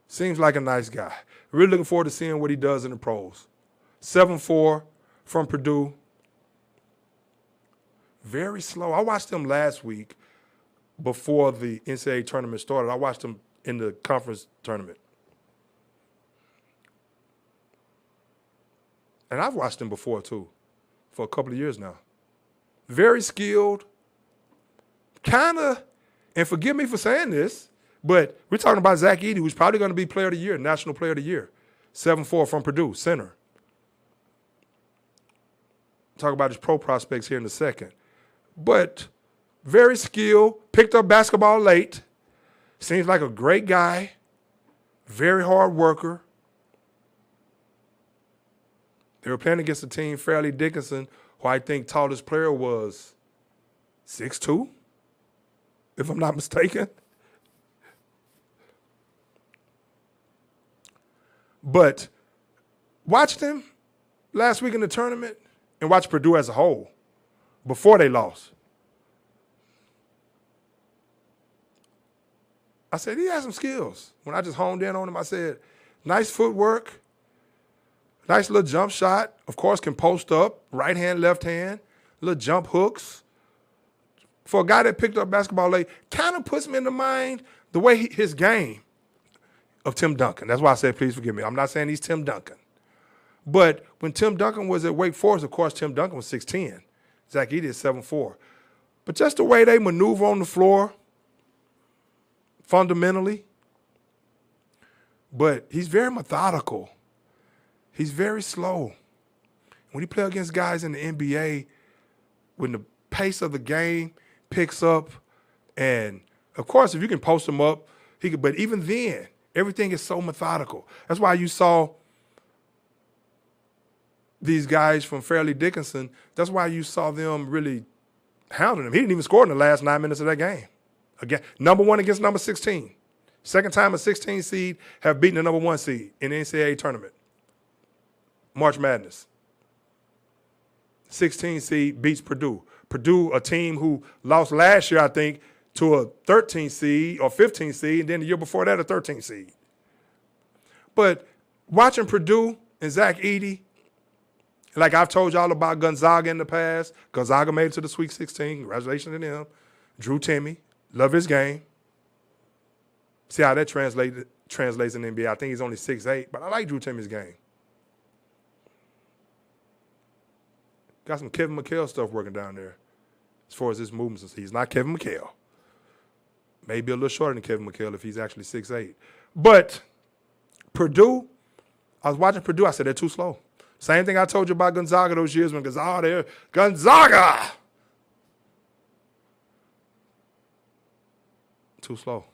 [SPEAKER 1] Seems like a nice guy. Really looking forward to seeing what he does in the pros. 7-4 from Purdue. Very slow. I watched him last week before the NCAA tournament started. I watched him in the conference tournament. And I've watched him before too, for a couple of years now. Very skilled, kind of, and forgive me for saying this, but we're talking about Zach Edey, who's probably going to be Player of the Year, National Player of the Year. 7'4" from Purdue, center. Talk about his pro prospects here in a second. But very skilled, picked up basketball late. Seems like a great guy, very hard worker. They were playing against a team, Fairleigh Dickinson, who I think tallest player was 6'2", if I'm not mistaken. But watched him last week in the tournament and watched Purdue as a whole before they lost. I said, he has some skills. When I just honed in on him, I said, nice footwork, nice little jump shot. Of course, can post up, right hand, left hand, little jump hooks. For a guy that picked up basketball late, kind of puts me in the mind the way his game of Tim Duncan. That's why I said, please forgive me. I'm not saying he's Tim Duncan. But when Tim Duncan was at Wake Forest, of course, Tim Duncan was 6'10". Zach Edey is 7'4". But just the way they maneuver on the floor, fundamentally. But he's very methodical. He's very slow. When he plays against guys in the NBA, when the pace of the game picks up, and of course, if you can post him up, he could. But even then, everything is so methodical. That's why you saw these guys from Fairleigh Dickinson. That's why you saw them really hounding him. He didn't even score in the last 9 minutes of that game. Again, number 1 against number 16. Second time a 16 seed have beaten the number 1 seed in the NCAA tournament. March Madness. 16 seed beats Purdue. Purdue, a team who lost last year, I think, to a 13 seed or 15 seed, and then the year before that, a 13 seed. But watching Purdue and Zach Edey, like I've told y'all about Gonzaga in the past, Gonzaga made it to the Sweet 16. Congratulations to them. Drew Timme, love his game. See how that translates in the NBA. I think he's only 6'8", but I like Drew Timme's game. Got some Kevin McHale stuff working down there as far as his movements. He's not Kevin McHale. Maybe a little shorter than Kevin McHale if he's actually 6'8". But Purdue, I was watching Purdue. I said, they're too slow. Same thing I told you about Gonzaga those years when Gonzaga! Too slow.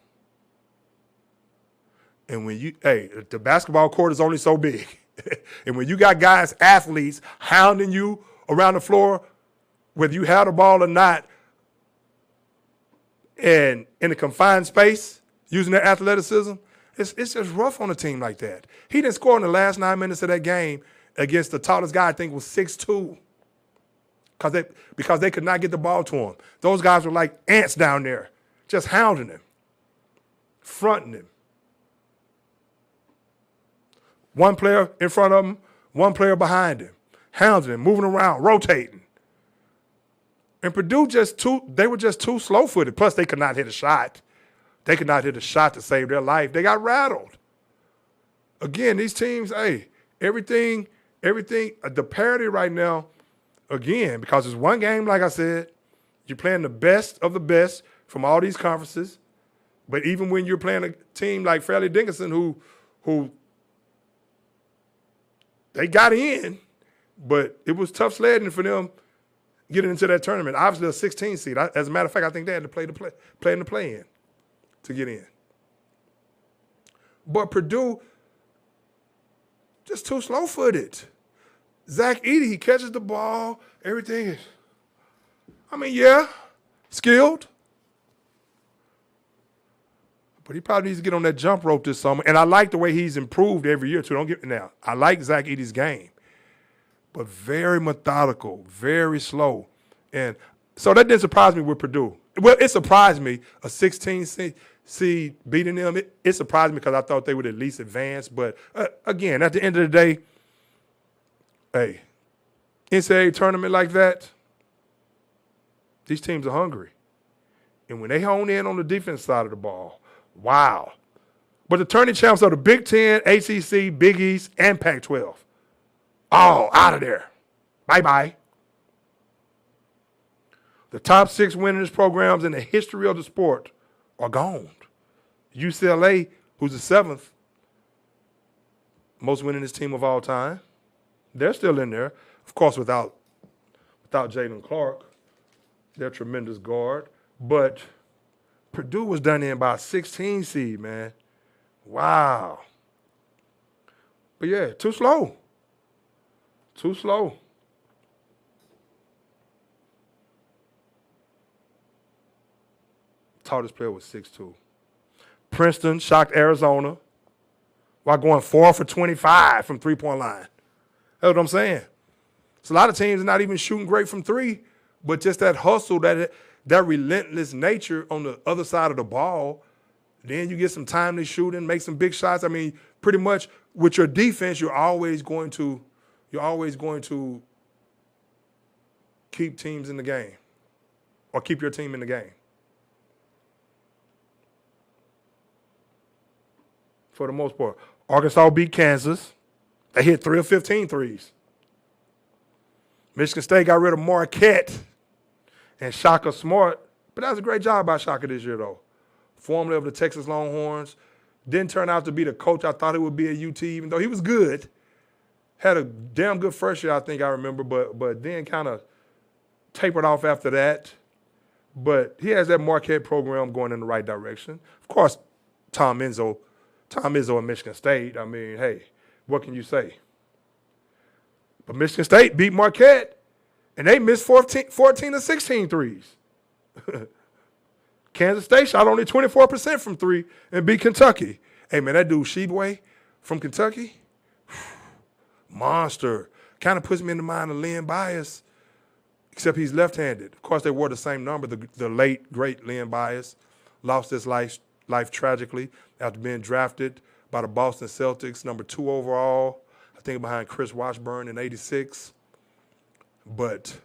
[SPEAKER 1] And when the basketball court is only so big. And when you got guys, athletes, hounding you around the floor, whether you have the ball or not, and in a confined space, using their athleticism, it's just rough on a team like that. He didn't score in the last 9 minutes of that game against the tallest guy, I think was 6'2", because they could not get the ball to him. Those guys were like ants down there, just hounding him, fronting him. One player in front of him, one player behind him, hounding him, moving around, rotating. And Purdue they were just too slow-footed. Plus, they could not hit a shot. They could not hit a shot to save their life. They got rattled. Again, these teams, everything, the parity right now, again, because it's one game, like I said, you're playing the best of the best from all these conferences. But even when you're playing a team like Fairleigh Dickinson, who they got in, but it was tough sledding for them getting into that tournament. Obviously, a 16 seed. As a matter of fact, I think they had to play in the play-in to get in. But Purdue, just too slow-footed. Zach Edey, he catches the ball, everything is, skilled. But he probably needs to get on that jump rope this summer. And I like the way he's improved every year, too. Don't get me now. I like Zach Edey's game. But very methodical, very slow. And so that didn't surprise me with Purdue. Well, it surprised me, a 16 seed beating them. It surprised me because I thought they would at least advance. But, again, at the end of the day, NCAA tournament like that, these teams are hungry. And when they hone in on the defense side of the ball, wow. But the tourney champs are the Big Ten, ACC, Big East, and Pac-12. Oh, out of there. Bye-bye. The top 6 winningest programs in the history of the sport are gone. UCLA, who's the 7th most winningest team of all time, they're still in there. Of course, without Jalen Clark, they're a tremendous guard. But Purdue was done in by a 16 seed, man. Wow. But yeah, too slow. Too slow. Tallest player was 6'2". Princeton shocked Arizona while going 4 for 25 from three-point line. That's what I'm saying. So a lot of teams are not even shooting great from three, but just that hustle, that relentless nature on the other side of the ball. Then you get some timely shooting, make some big shots. I mean, pretty much with your defense, you're always going to keep teams in the game or keep your team in the game. For the most part. Arkansas beat Kansas. They hit 3 of 15 threes. Michigan State got rid of Marquette and Shaka Smart. But that was a great job by Shaka this year, though. Formerly of the Texas Longhorns. Didn't turn out to be the coach I thought he would be at UT, even though he was good. Had a damn good first year, I think I remember, but then kind of tapered off after that. But he has that Marquette program going in the right direction. Of course, Tom Izzo at Michigan State. I mean, hey, what can you say? But Michigan State beat Marquette, and they missed 14 to 16 threes. Kansas State shot only 24% from three and beat Kentucky. Hey, man, that dude Sheboy from Kentucky, monster. Kind of puts me in the mind of Len Bias, except he's left-handed. Of course, they wore the same number. The late, great Len Bias lost his life tragically after being drafted by the Boston Celtics, number 2 overall, I think behind Chris Washburn in '86. But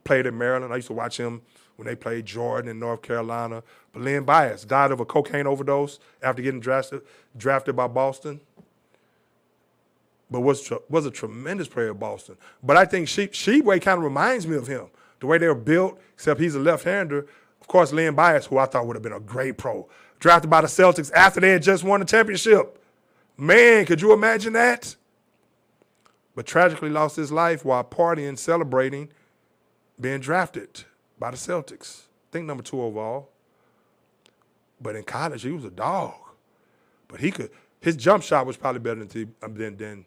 [SPEAKER 1] played in Maryland. I used to watch him when they played Jordan in North Carolina. But Len Bias died of a cocaine overdose after getting drafted by Boston. But was a tremendous player at Boston. But I think Sheboy kind of reminds me of him, the way they were built, except he's a left-hander. Of course, Len Bias, who I thought would have been a great pro, drafted by the Celtics after they had just won the championship. Man, could you imagine that? But tragically lost his life while partying, celebrating, being drafted by the Celtics. I think number 2 overall. But in college, he was a dog. But his jump shot was probably better than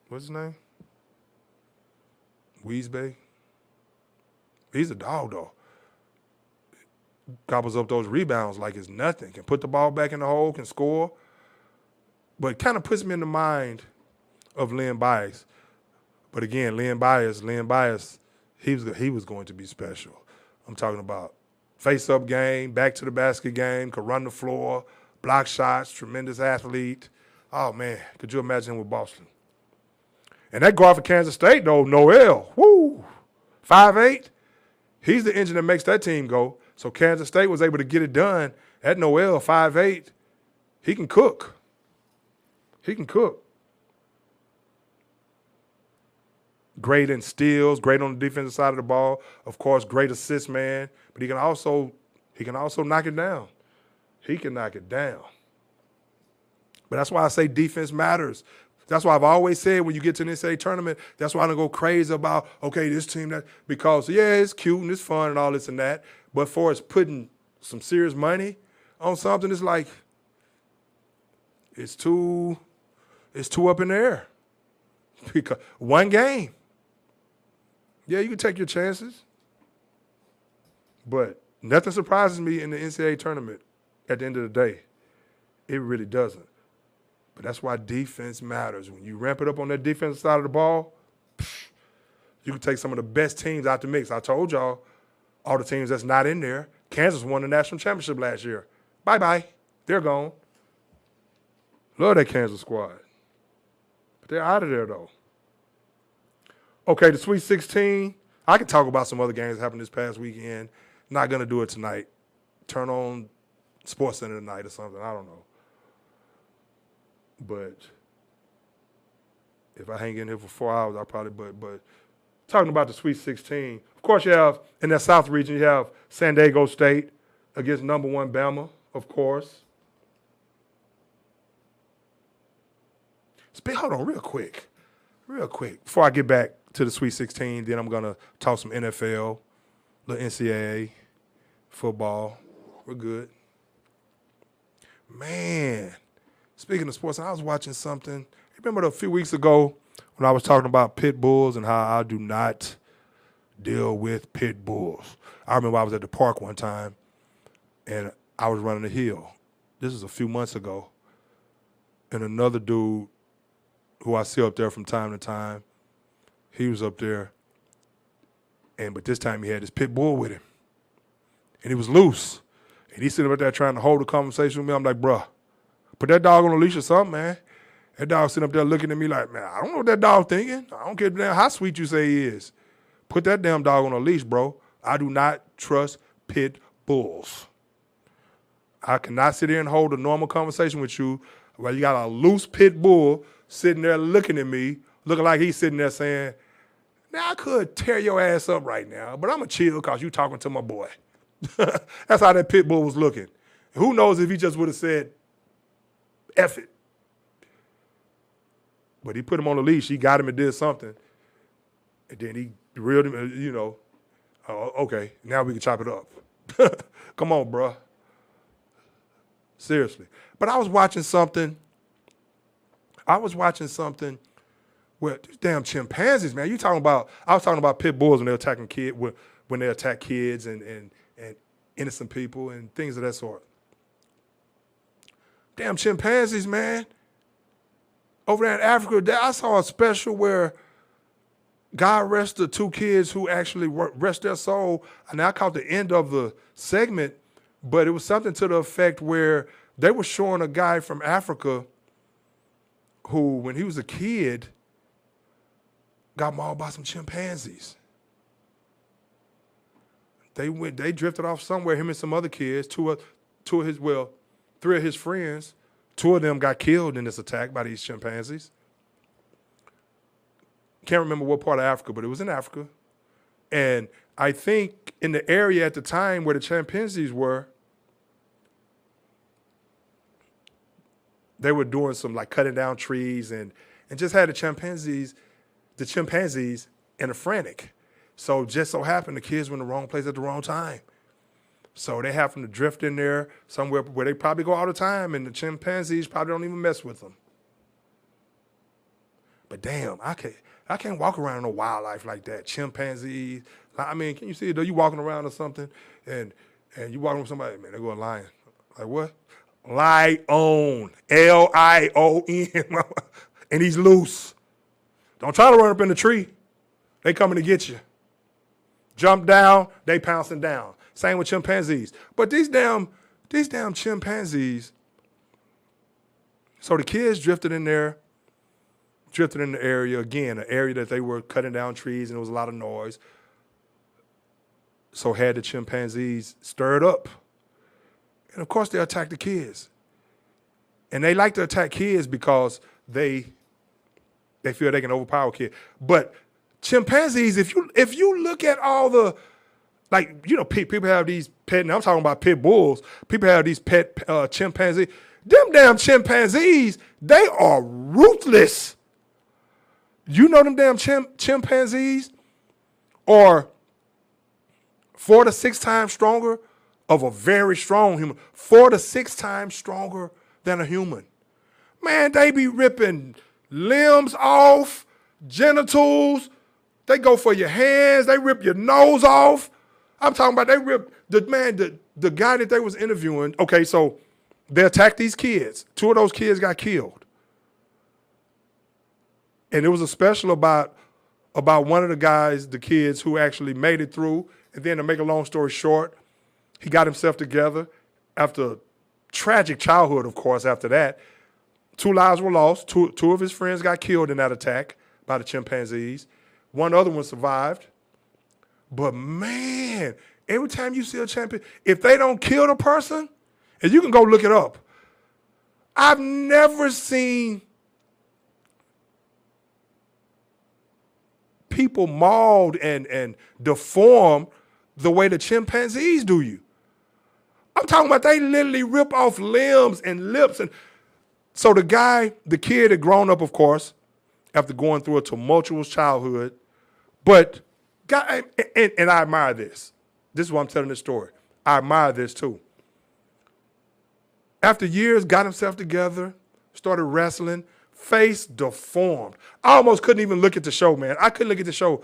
[SPEAKER 1] what's his name? Weesbay. He's a dog, though. Gobbles up those rebounds like it's nothing. Can put the ball back in the hole, can score. But it kind of puts me in the mind of Len Bias. But again, Len Bias, he was going to be special. I'm talking about face-up game, back to the basket game, could run the floor, block shots, tremendous athlete. Oh, man, could you imagine him with Boston? And that guard for Kansas State, though, Noel, 5'8", he's the engine that makes that team go. So Kansas State was able to get it done. At Noel, 5'8", he can cook. Great in steals, great on the defensive side of the ball. Of course, great assist man, but he can also knock it down. He can knock it down. But that's why I say defense matters. That's why I've always said when you get to an NCAA tournament, that's why I don't go crazy about, okay, this team, that, because, yeah, it's cute and it's fun and all this and that, but for us putting some serious money on something, it's like, it's too up in the air. Because one game. Yeah, you can take your chances, but nothing surprises me in the NCAA tournament at the end of the day. It really doesn't. But that's why defense matters. When you ramp it up on that defensive side of the ball, you can take some of the best teams out the mix. I told y'all, all the teams that's not in there, Kansas won the national championship last year. Bye-bye. They're gone. Love that Kansas squad. But they're out of there, though. Okay, the Sweet 16. I can talk about some other games that happened this past weekend. Not going to do it tonight. Turn on SportsCenter tonight or something. I don't know. But if I hang in here for 4 hours, I'll probably, but talking about the Sweet 16, of course you have, in that South region, you have San Diego State against number 1 Bama, of course. Hold on real quick. Before I get back to the Sweet 16, then I'm going to talk some NFL, the NCAA, football. We're good. Man, speaking of sports, I was watching something. Remember a few weeks ago when I was talking about pit bulls and how I do not deal with pit bulls? I remember I was at the park one time and I was running a hill. This was a few months ago. And another dude who I see up there from time to time, he was up there. But this time he had his pit bull with him. And he was loose. And he's sitting up there trying to hold a conversation with me. I'm like, bruh, put that dog on a leash or something, man. That dog sitting up there looking at me like, man, I don't know what that dog thinking. I don't care how sweet you say he is. Put that damn dog on a leash, bro. I do not trust pit bulls. I cannot sit here and hold a normal conversation with you while you got a loose pit bull sitting there looking at me, looking like he's sitting there saying, now I could tear your ass up right now, but I'm going to chill because you talking to my boy. That's how that pit bull was looking. Who knows if he just would have said, F it. But he put him on the leash. He got him and did something. And then he reeled him, okay, now we can chop it up. Come on, bruh. Seriously. But I was watching something where these damn chimpanzees, man, I was talking about pit bulls when they attack kids and innocent people and things of that sort. Damn chimpanzees, man. Over there in Africa, I saw a special where God rest the 2 kids who actually rest their soul. And I caught the end of the segment, but it was something to the effect where they were showing a guy from Africa who, when he was a kid, got mauled by some chimpanzees. They drifted off somewhere, him and some other kids, 3 of his friends. 2 of them got killed in this attack by these chimpanzees. Can't remember what part of Africa, but it was in Africa. And I think in the area at the time where the chimpanzees were, they were doing some like cutting down trees and just had the chimpanzees in a frantic. So just so happened the kids were in the wrong place at the wrong time. So they happened to drift in there somewhere where they probably go all the time, and the chimpanzees probably don't even mess with them. But damn, I can't walk around in a wildlife like that. Chimpanzees. I mean, can you see it? Though you walking around or something, and you walking with somebody, man, they go a lion. Like what? Lion. Lion. And he's loose. Don't try to run up in the tree. They coming to get you. Jump down, they pouncing down. Same with chimpanzees. But these damn chimpanzees, so the kids drifted in the area, again, an area that they were cutting down trees and there was a lot of noise. So had the chimpanzees stirred up. And of course they attacked the kids. And they like to attack kids because they feel they can overpower kids. But chimpanzees, if you look at all the, like, people have these pet, and I'm talking about pit bulls, people have these pet chimpanzees. Them damn chimpanzees, they are ruthless. You know them damn chimpanzees are 4 to 6 times stronger of a very strong human. 4 to 6 times stronger than a human. Man, they be ripping limbs off, genitals. They go for your hands. They rip your nose off. I'm talking about they ripped the guy that they was interviewing. Okay, so they attacked these kids. 2 of those kids got killed. And it was a special about one of the kids who actually made it through. And then to make a long story short, he got himself together after a tragic childhood, of course, after that. 2 lives were lost. Two of his friends got killed in that attack by the chimpanzees. One other one survived. But man, every time you see a champion, if they don't kill the person, and you can go look it up, I've never seen people mauled and deformed the way the chimpanzees do you. I'm talking about they literally rip off limbs and lips. And so the kid had grown up, of course, after going through a tumultuous childhood. But and I admire this. This is why I'm telling this story. I admire this too. After years, got himself together, started wrestling, face deformed. I almost couldn't even look at the show, man. I couldn't look at the show.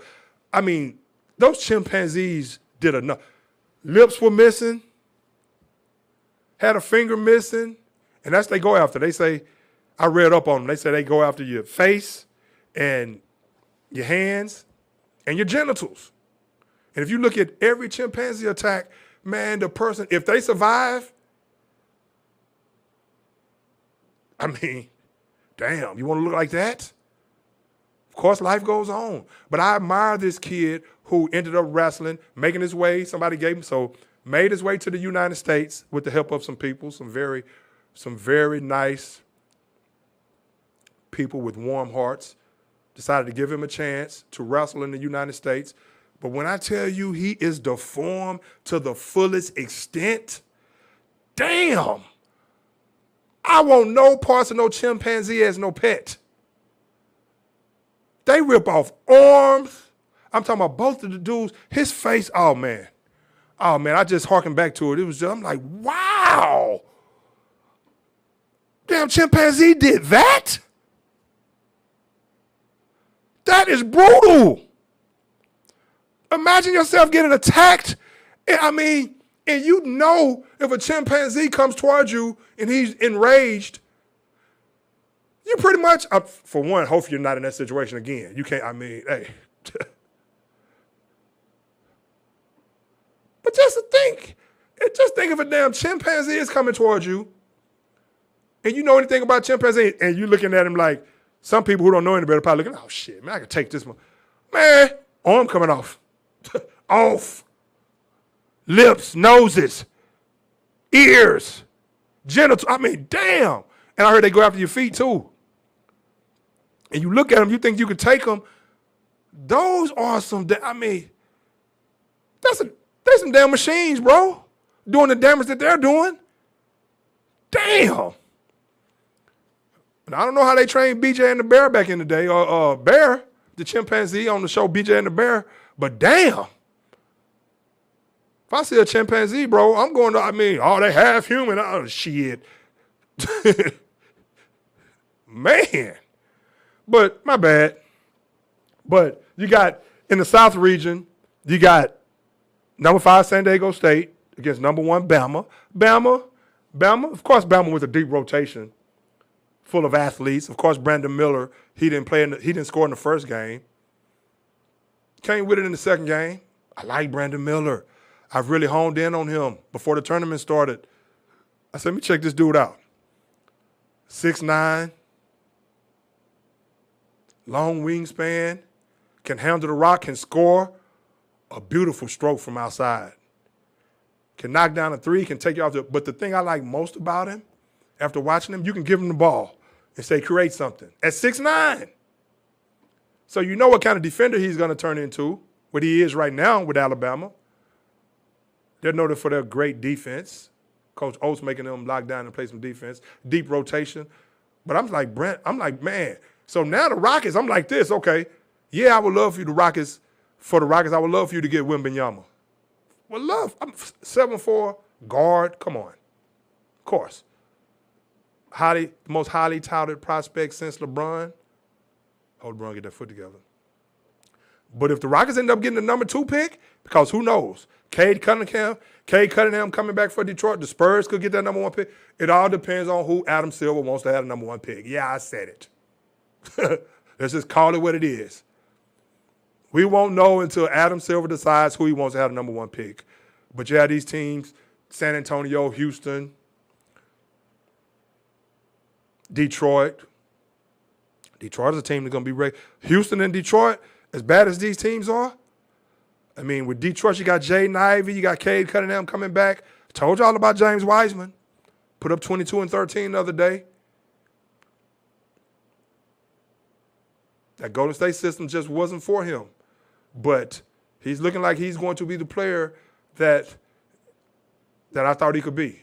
[SPEAKER 1] I mean, those chimpanzees did enough. Lips were missing, had a finger missing, and that's what they go after. They say, I read up on them, they say they go after your face and your hands and your genitals. And if you look at every chimpanzee attack, man, the person, if they survive, I mean, damn, you want to look like that? Of course, life goes on. But I admire this kid who ended up wrestling, making his way, somebody gave him, made his way to the United States with the help of some people, some very nice people with warm hearts, decided to give him a chance to wrestle in the United States. But when I tell you he is deformed to the fullest extent, damn, I want no parts of no chimpanzee as no pet. They rip off arms. I'm talking about both of the dudes. His face, oh man, I just harken back to it. It was just, I'm like, wow. Damn, chimpanzee did that? That is brutal. Imagine yourself getting attacked. I mean, and you know if a chimpanzee comes towards you and he's enraged, you pretty much, for one, hopefully you're not in that situation again. You can't, I mean, hey. But just think if a damn chimpanzee is coming towards you and you know anything about chimpanzee and you looking at him like, some people who don't know any better probably looking, oh shit, man, I can take this one. Man, arm coming off. Off. Lips, noses, ears, genitals. I mean, damn. And I heard they go after your feet too. And you look at them, you think you could take them. Those are some, I mean, there's some damn machines, bro, doing the damage that they're doing. Damn. And I don't know how they trained BJ and the Bear back in the day, or Bear, the chimpanzee on the show BJ and the Bear, but damn. If I see a chimpanzee, bro, I'm going to, I mean, oh, they half human. Oh, shit. Man. But, my bad. But you got, in the South region, you got number 5 San Diego State against number 1 Bama. Bama, of course, Bama with a deep rotation, full of athletes. Of course, Brandon Miller, he didn't score in the first game. Came with it in the second game. I like Brandon Miller. I've really honed in on him before the tournament started. I said, let me check this dude out. 6'9", long wingspan, can handle the rock, can score a beautiful stroke from outside. Can knock down a three, can take you off but the thing I like most about him, after watching him, you can give him the ball and say, create something. At 6'9". So you know what kind of defender he's going to turn into, what he is right now with Alabama. They're noted for their great defense. Coach Oates making them lock down and play some defense, deep rotation. But I'm like, man. So now the Rockets, I'm like this, okay. Yeah, I would love for you, I would love for you to get Wembanyama. Well, I'm 7'4", guard, come on. Of course. The most highly touted prospect since LeBron. Hold LeBron, get that foot together. But if the Rockets end up getting the number 2 pick, because who knows? Cade Cunningham coming back for Detroit. The Spurs could get that number 1 pick. It all depends on who Adam Silver wants to have the number 1 pick. Yeah, I said it. Let's just call it what it is. We won't know until Adam Silver decides who he wants to have the number 1 pick. But you have these teams, San Antonio, Houston, Detroit. Detroit is a team that's going to be ready. Houston and Detroit, as bad as these teams are, I mean, with Detroit, you got Jaden Ivey, you got Cade Cunningham coming back. Told y'all about James Wiseman. Put up 22 and 13 the other day. That Golden State system just wasn't for him. But he's looking like he's going to be the player that I thought he could be.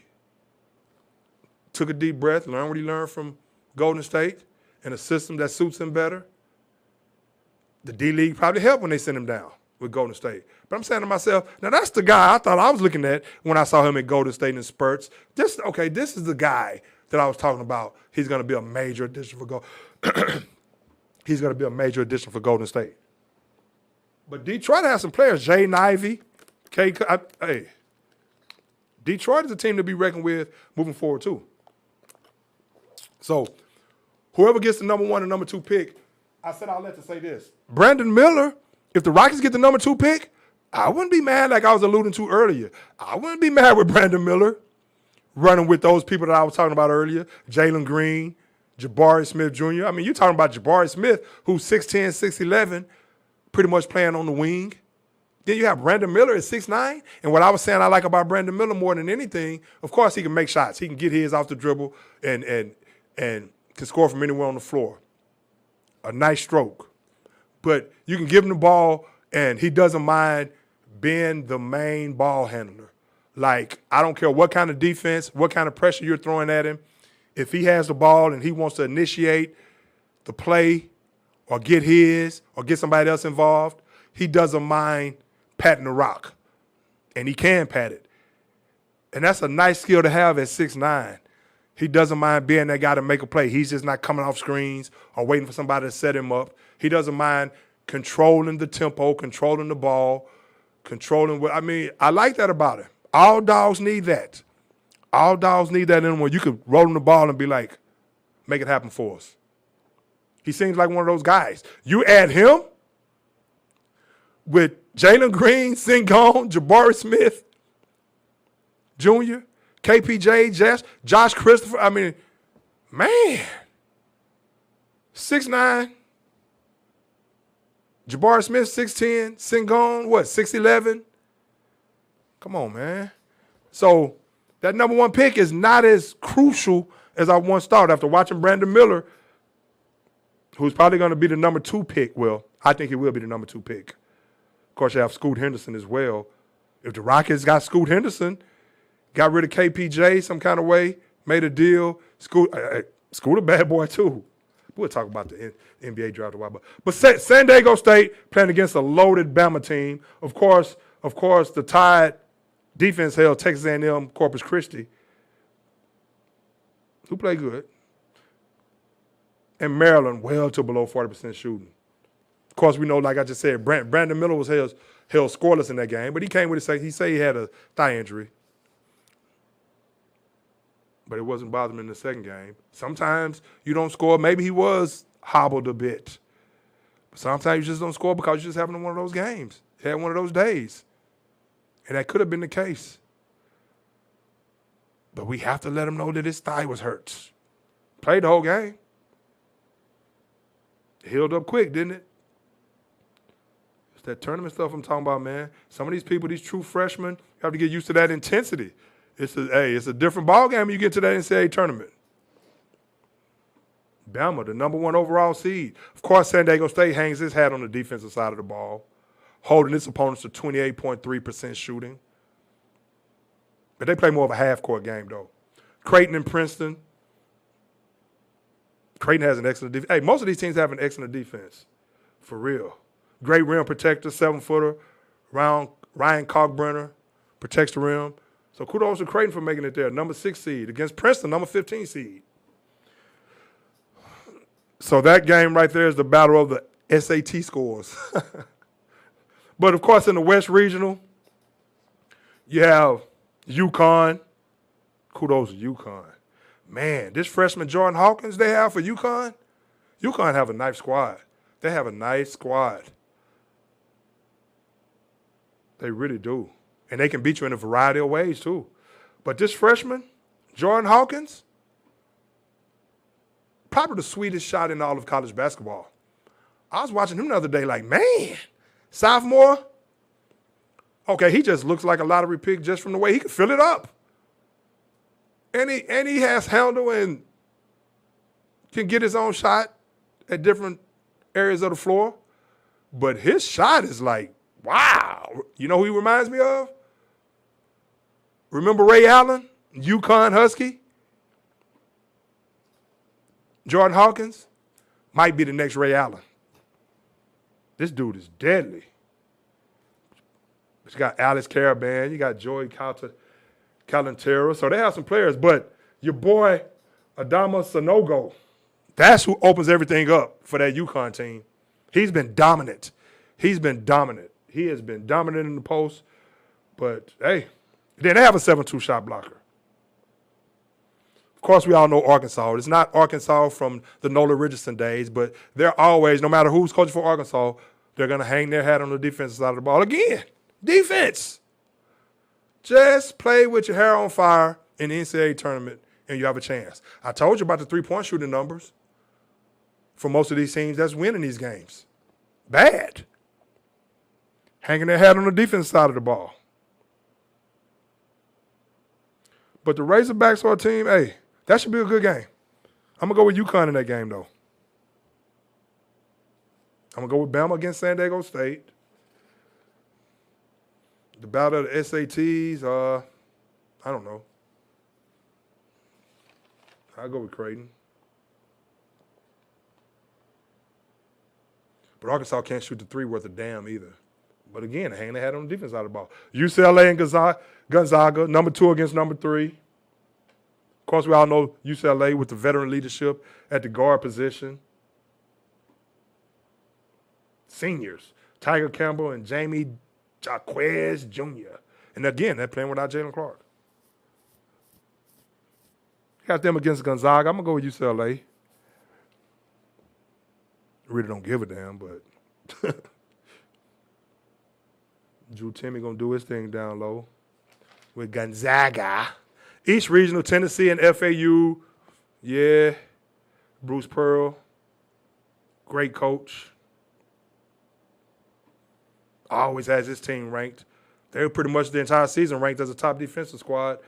[SPEAKER 1] Took a deep breath, learned what he learned from Golden State and a system that suits him better. The D-League probably helped when they sent him down with Golden State. But I'm saying to myself, now that's the guy I thought I was looking at when I saw him at Golden State in spurts. This is the guy that I was talking about. He's going to be a major addition for He's going to be a major addition for Golden State. But Detroit has some players. Jaden Ivey, Detroit is a team to be reckoned with moving forward too. So whoever gets the number 1 and number 2 pick, I said I'll let to say this. Brandon Miller, if the Rockets get the number 2 pick, I wouldn't be mad like I was alluding to earlier. I wouldn't be mad with Brandon Miller running with those people that I was talking about earlier, Jalen Green, Jabari Smith Jr. I mean, you're talking about Jabari Smith, who's 6'10", 6'11", pretty much playing on the wing. Then you have Brandon Miller at 6'9", and what I was saying I like about Brandon Miller more than anything, of course he can make shots. He can get his off the dribble and can score from anywhere on the floor. A nice stroke. But you can give him the ball, and he doesn't mind being the main ball handler. Like, I don't care what kind of defense, what kind of pressure you're throwing at him. If he has the ball and he wants to initiate the play or get his or get somebody else involved, he doesn't mind patting the rock. And he can pat it. And that's a nice skill to have at 6'9". He doesn't mind being that guy to make a play. He's just not coming off screens or waiting for somebody to set him up. He doesn't mind controlling the tempo, controlling the ball, controlling what – I mean, I like that about him. All dogs need that. All dogs need that in them where you could roll him the ball and be like, make it happen for us. He seems like one of those guys. You add him with Jalen Green, Sengun, Jabari Smith Jr., KPJ, Josh Christopher. I mean, man, 6'9", Jabari Smith, 6'10", Sengun, 6'11"? Come on, man. So that number 1 pick is not as crucial as I once thought after watching Brandon Miller, who's probably going to be the number 2 pick. Well, I think he will be the number 2 pick. Of course, you have Scoot Henderson as well. If the Rockets got Scoot Henderson, got rid of KPJ some kind of way, made a deal, Scoot a bad boy too. We'll talk about the NBA draft a while. But San Diego State playing against a loaded Bama team. Of course, the Tide defense held Texas A&M Corpus Christi, who played good. And Maryland well to below 40% shooting. Of course, we know, like I just said, Brandon Miller was held scoreless in that game, but he came with he said he had a thigh injury. But it wasn't bothering him in the second game. Sometimes you don't score. Maybe he was hobbled a bit. But sometimes you just don't score because you're just having one of those games. He had one of those days. And that could have been the case. But we have to let him know that his thigh was hurt. Played the whole game. Healed up quick, didn't it? It's that tournament stuff I'm talking about, man. Some of these people, these true freshmen, you have to get used to that intensity. It's a different ballgame when you get to that NCAA tournament. Bama, the number 1 overall seed. Of course, San Diego State hangs his hat on the defensive side of the ball, holding its opponents to 28.3% shooting. But they play more of a half-court game, though. Creighton and Princeton. Creighton has an excellent defense. Hey, most of these teams have an excellent defense, for real. Great rim protector, 7-footer. Ryan Kalkbrenner protects the rim. So kudos to Creighton for making it there. Number 6 seed against Princeton, number 15 seed. So that game right there is the battle of the SAT scores. But, of course, in the West Regional, you have UConn. Kudos to UConn. Man, this freshman Jordan Hawkins they have for UConn, UConn have a nice squad. They have a nice squad. They really do. And they can beat you in a variety of ways, too. But this freshman, Jordan Hawkins, probably the sweetest shot in all of college basketball. I was watching him the other day like, man, sophomore, okay, he just looks like a lottery pick just from the way he can fill it up. And he has handle and can get his own shot at different areas of the floor, but his shot is like, wow. You know who he reminds me of? Remember Ray Allen, UConn Husky? Jordan Hawkins might be the next Ray Allen. This dude is deadly. But you got Alex Caravan, you got Joey Calantero. So they have some players, but your boy Adama Sanogo, that's who opens everything up for that UConn team. He's been dominant. He has been dominant in the post. But, hey, then they have a 7-2 shot blocker. Of course, we all know Arkansas. It's not Arkansas from the Nola Richardson days, but they're always, no matter who's coaching for Arkansas, they're going to hang their hat on the defensive side of the ball. Again, defense. Just play with your hair on fire in the NCAA tournament, and you have a chance. I told you about the three-point shooting numbers for most of these teams that's winning these games. Bad. Hanging their hat on the defensive side of the ball. But the Razorbacks are a team, hey, that should be a good game. I'm going to go with UConn in that game, though. I'm going to go with Bama against San Diego State. The battle of the SATs, I don't know. I'll go with Creighton. But Arkansas can't shoot the three worth a damn either. But again, hanging their hat on the defense side of the ball. UCLA and Gonzaga, number 2 against number 3. Of course, we all know UCLA with the veteran leadership at the guard position. Seniors, Tiger Campbell and Jamie Jaquez Jr. And again, they're playing without Jalen Clark. Got them against Gonzaga. I'm going to go with UCLA. Really don't give a damn, but Drew Timme going to do his thing down low with Gonzaga. East Regional, Tennessee and FAU. Yeah. Bruce Pearl. Great coach. Always has his team ranked. They were pretty much the entire season ranked as a top defensive squad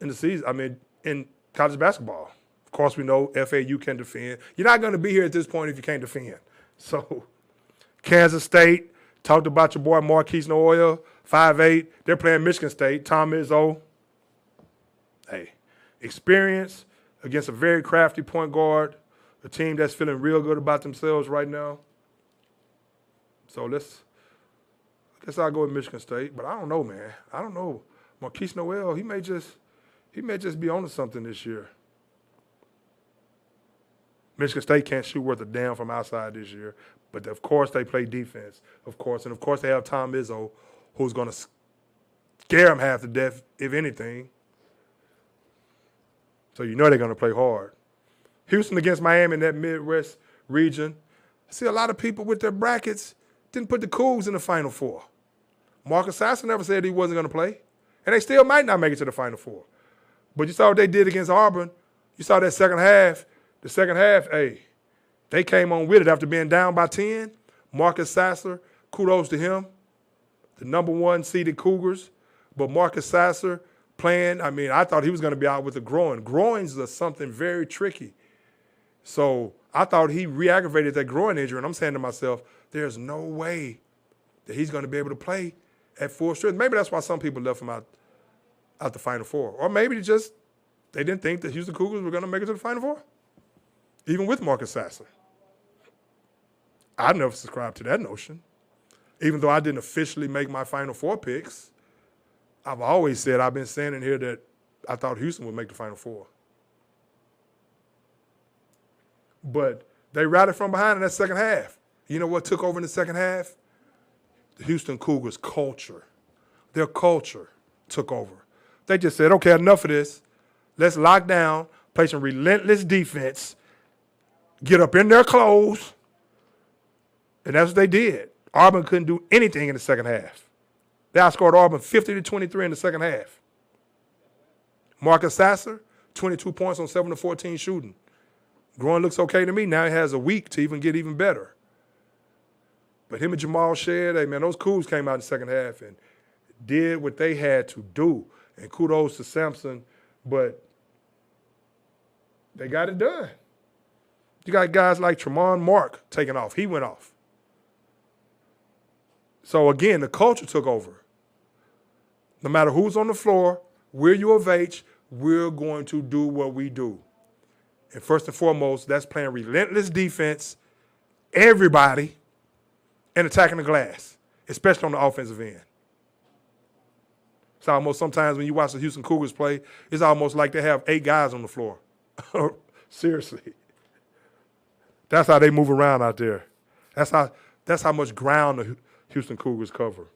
[SPEAKER 1] in the season. In college basketball. Of course, we know FAU can defend. You're not going to be here at this point if you can't defend. So, Kansas State, talked about your boy Marquise Noel, 5'8". They're playing Michigan State. Tom Izzo. Hey, experience against a very crafty point guard, a team that's feeling real good about themselves right now. So I guess I'll go with Michigan State, but I don't know, man. I don't know. Marquise Noel, he may just be on to something this year. Michigan State can't shoot worth a damn from outside this year, but of course they play defense, of course, and of course they have Tom Izzo, who's going to scare them half to death, if anything. So you know they're going to play hard. Houston against Miami in that Midwest region. I see a lot of people with their brackets didn't put the Cougs in the Final Four. Marcus Sasser never said he wasn't going to play, and they still might not make it to the Final Four. But you saw what they did against Auburn. You saw that second half. The second half, hey, they came on with it after being down by 10. Marcus Sasser, kudos to him, the number 1 seeded Cougars. But Marcus Sasser playing, I thought he was going to be out with a groin. Groins are something very tricky. So I thought he re-aggravated that groin injury, and I'm saying to myself, there's no way that he's going to be able to play at full strength. Maybe that's why some people left him out the Final Four. Or maybe they didn't think that Houston Cougars were going to make it to the Final Four, even with Marcus Sasser. I never subscribed to that notion. Even though I didn't officially make my Final Four picks, I've always said, I've been saying in here that I thought Houston would make the Final Four. But they rallied from behind in that second half. You know what took over in the second half? The Houston Cougars' culture. Their culture took over. They just said, okay, enough of this. Let's lock down, play some relentless defense, get up in their clothes, and that's what they did. Auburn couldn't do anything in the second half. They outscored Auburn 50-23 in the second half. Marcus Sasser, 22 points on 7-14 shooting. Groin looks okay to me. Now he has a week to even get even better. But him and Jamal Shead, hey, man, those Cougs came out in the second half and did what they had to do. And kudos to Sampson, but they got it done. You got guys like Tremont Mark taking off. He went off. So again, the culture took over. No matter who's on the floor, we're U of H, we're going to do what we do. And first and foremost, that's playing relentless defense, everybody, and attacking the glass, especially on the offensive end. It's almost sometimes when you watch the Houston Cougars play, it's almost like they have 8 guys on the floor. Seriously. That's how they move around out there. That's how much ground the Houston Cougars cover.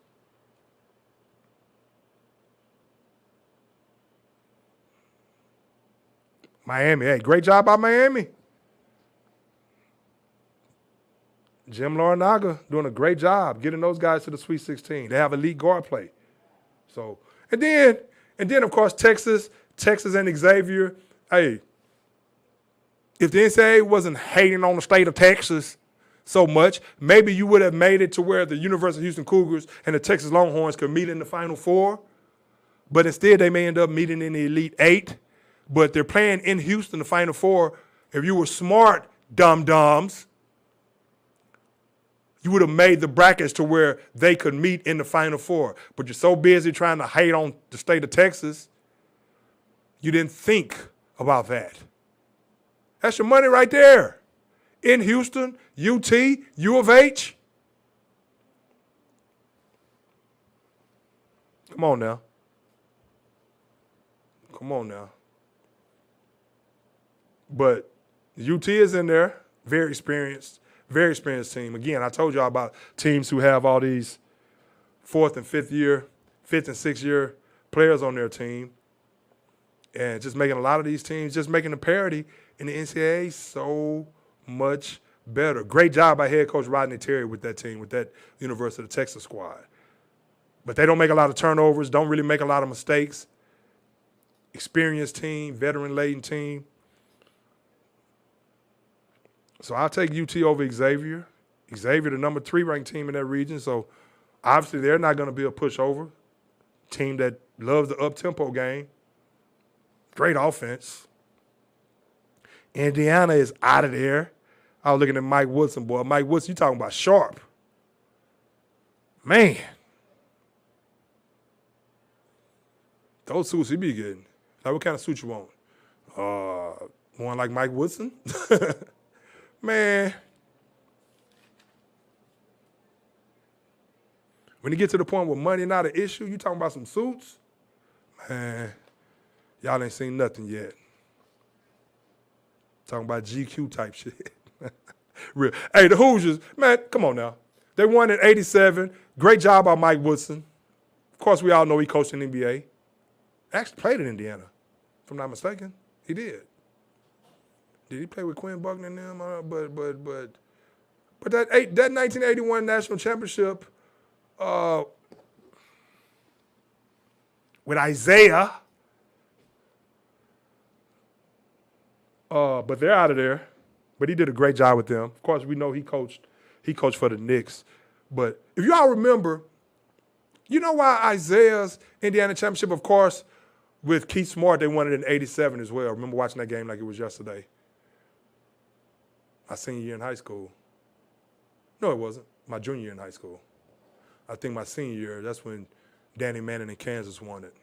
[SPEAKER 1] Miami, hey, great job by Miami. Jim Larinaga doing a great job getting those guys to the Sweet 16. They have elite guard play. So, and then of course Texas and Xavier. Hey, if the NCAA wasn't hating on the state of Texas so much, maybe you would have made it to where the University of Houston Cougars and the Texas Longhorns could meet in the Final Four. But instead, they may end up meeting in the Elite Eight. But they're playing in Houston, the Final Four. If you were smart, dum-dums, you would have made the brackets to where they could meet in the Final Four. But you're so busy trying to hate on the state of Texas, you didn't think about that. That's your money right there. In Houston, UT, U of H. Come on now. Come on now. But UT is in there, very experienced team. Again, I told y'all about teams who have all these 4th and 6th year players on their team. And just making a lot of these teams, just making the parity in the NCAA so much better. Great job by head coach Rodney Terry with that team, with that University of Texas squad. But they don't make a lot of turnovers, don't really make a lot of mistakes. Experienced team, veteran-laden team. So I'll take UT over Xavier. Xavier, the number 3 ranked team in that region, so obviously they're not going to be a pushover. Team that loves the up-tempo game. Great offense. Indiana is out of there. I was looking at Mike Woodson, boy. Mike Woodson, you talking about sharp. Man. Those suits he be getting. Like, what kind of suit you want? One like Mike Woodson? Man. When you get to the point where money not an issue, you talking about some suits? Man, y'all ain't seen nothing yet. Talking about GQ type shit. Real. Hey, the Hoosiers, man, come on now. They won in '87. Great job by Mike Woodson. Of course, we all know he coached in the NBA. Actually played in Indiana, if I'm not mistaken. He did. Did he play with Quinn Buckner and them? But that 1981 national championship with Isaiah, but they're out of there. But he did a great job with them. Of course, we know he coached for the Knicks. But if you all remember, you know why Isaiah's Indiana championship, of course, with Keith Smart, they won it in '87 as well. I remember watching that game like it was yesterday. My senior year in high school. No, it wasn't. My junior year in high school. I think my senior year, that's when Danny Manning in Kansas won it.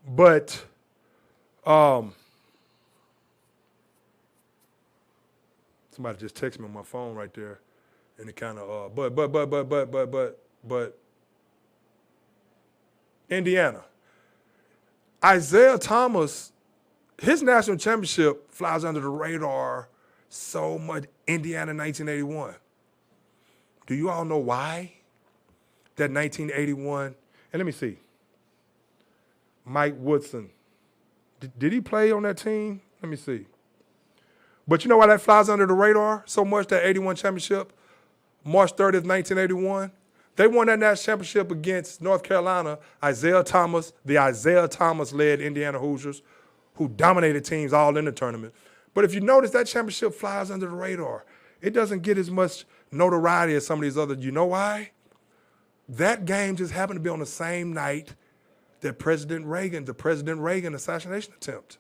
[SPEAKER 1] But somebody just texted me on my phone right there, and it kind of but Indiana. Isaiah Thomas, his national championship flies under the radar so much. Indiana 1981. Do you all know why? That 1981, and let me see. Mike Woodson. Did he play on that team? Let me see. But you know why that flies under the radar so much, that 81 championship? March 30th, 1981. They won that national championship against North Carolina, Isaiah Thomas, the Isaiah Thomas-led Indiana Hoosiers, who dominated teams all in the tournament. But if you notice, that championship flies under the radar. It doesn't get as much notoriety as some of these others. You know why? That game just happened to be on the same night that the President Reagan assassination attempt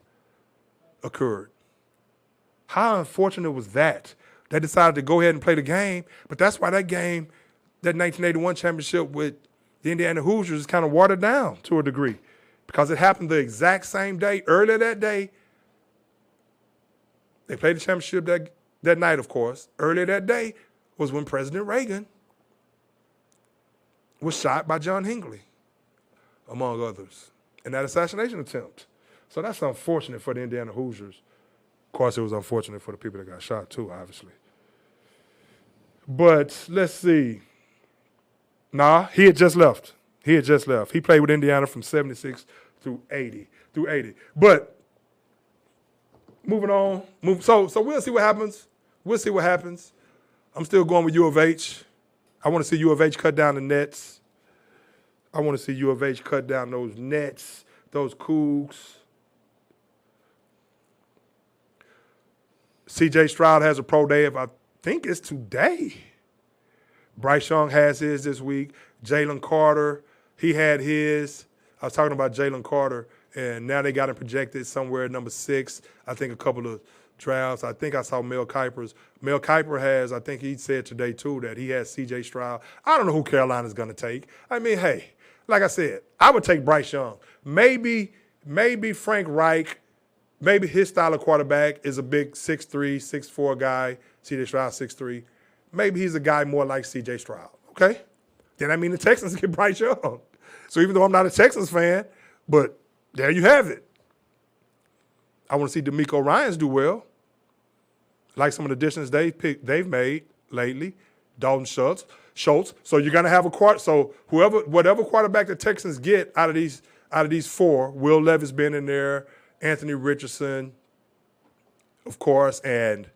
[SPEAKER 1] occurred. How unfortunate was that? They decided to go ahead and play the game, but that's why that game, that 1981 championship with the Indiana Hoosiers is kind of watered down to a degree because it happened the exact same day. Earlier that day, they played the championship that night, of course. Earlier that day was when President Reagan was shot by John Hinckley, among others, in that assassination attempt. So that's unfortunate for the Indiana Hoosiers. Of course, it was unfortunate for the people that got shot too, obviously. But let's see. Nah, he had just left. He played with Indiana from 76 through 80. But moving on. So we'll see what happens. I'm still going with U of H. I want to see U of H cut down the nets. I want to see U of H cut down those nets, those Cougs. C.J. Stroud has a pro day I think it's today. Bryce Young has his this week. Jalen Carter, he had his. I was talking about Jalen Carter, and now they got him projected somewhere at number 6. I think a couple of drafts. I think I saw Mel Kiper's. Mel Kiper has, I think he said today too, that he has C.J. Stroud. I don't know who Carolina's going to take. I mean, hey, like I said, I would take Bryce Young. Maybe Frank Reich, maybe his style of quarterback is a big 6'3", 6'4" guy. C.J. Stroud, 6'3". Maybe he's a guy more like C.J. Stroud, okay? Then I mean the Texans get Bryce Young. So even though I'm not a Texans fan, but there you have it. I want to see DeMeco Ryans do well. Like some of the additions they've made lately. Dalton Schultz. So you're gonna have whatever quarterback the Texans get out of these 4, Will Levis been in there, Anthony Richardson, of course, and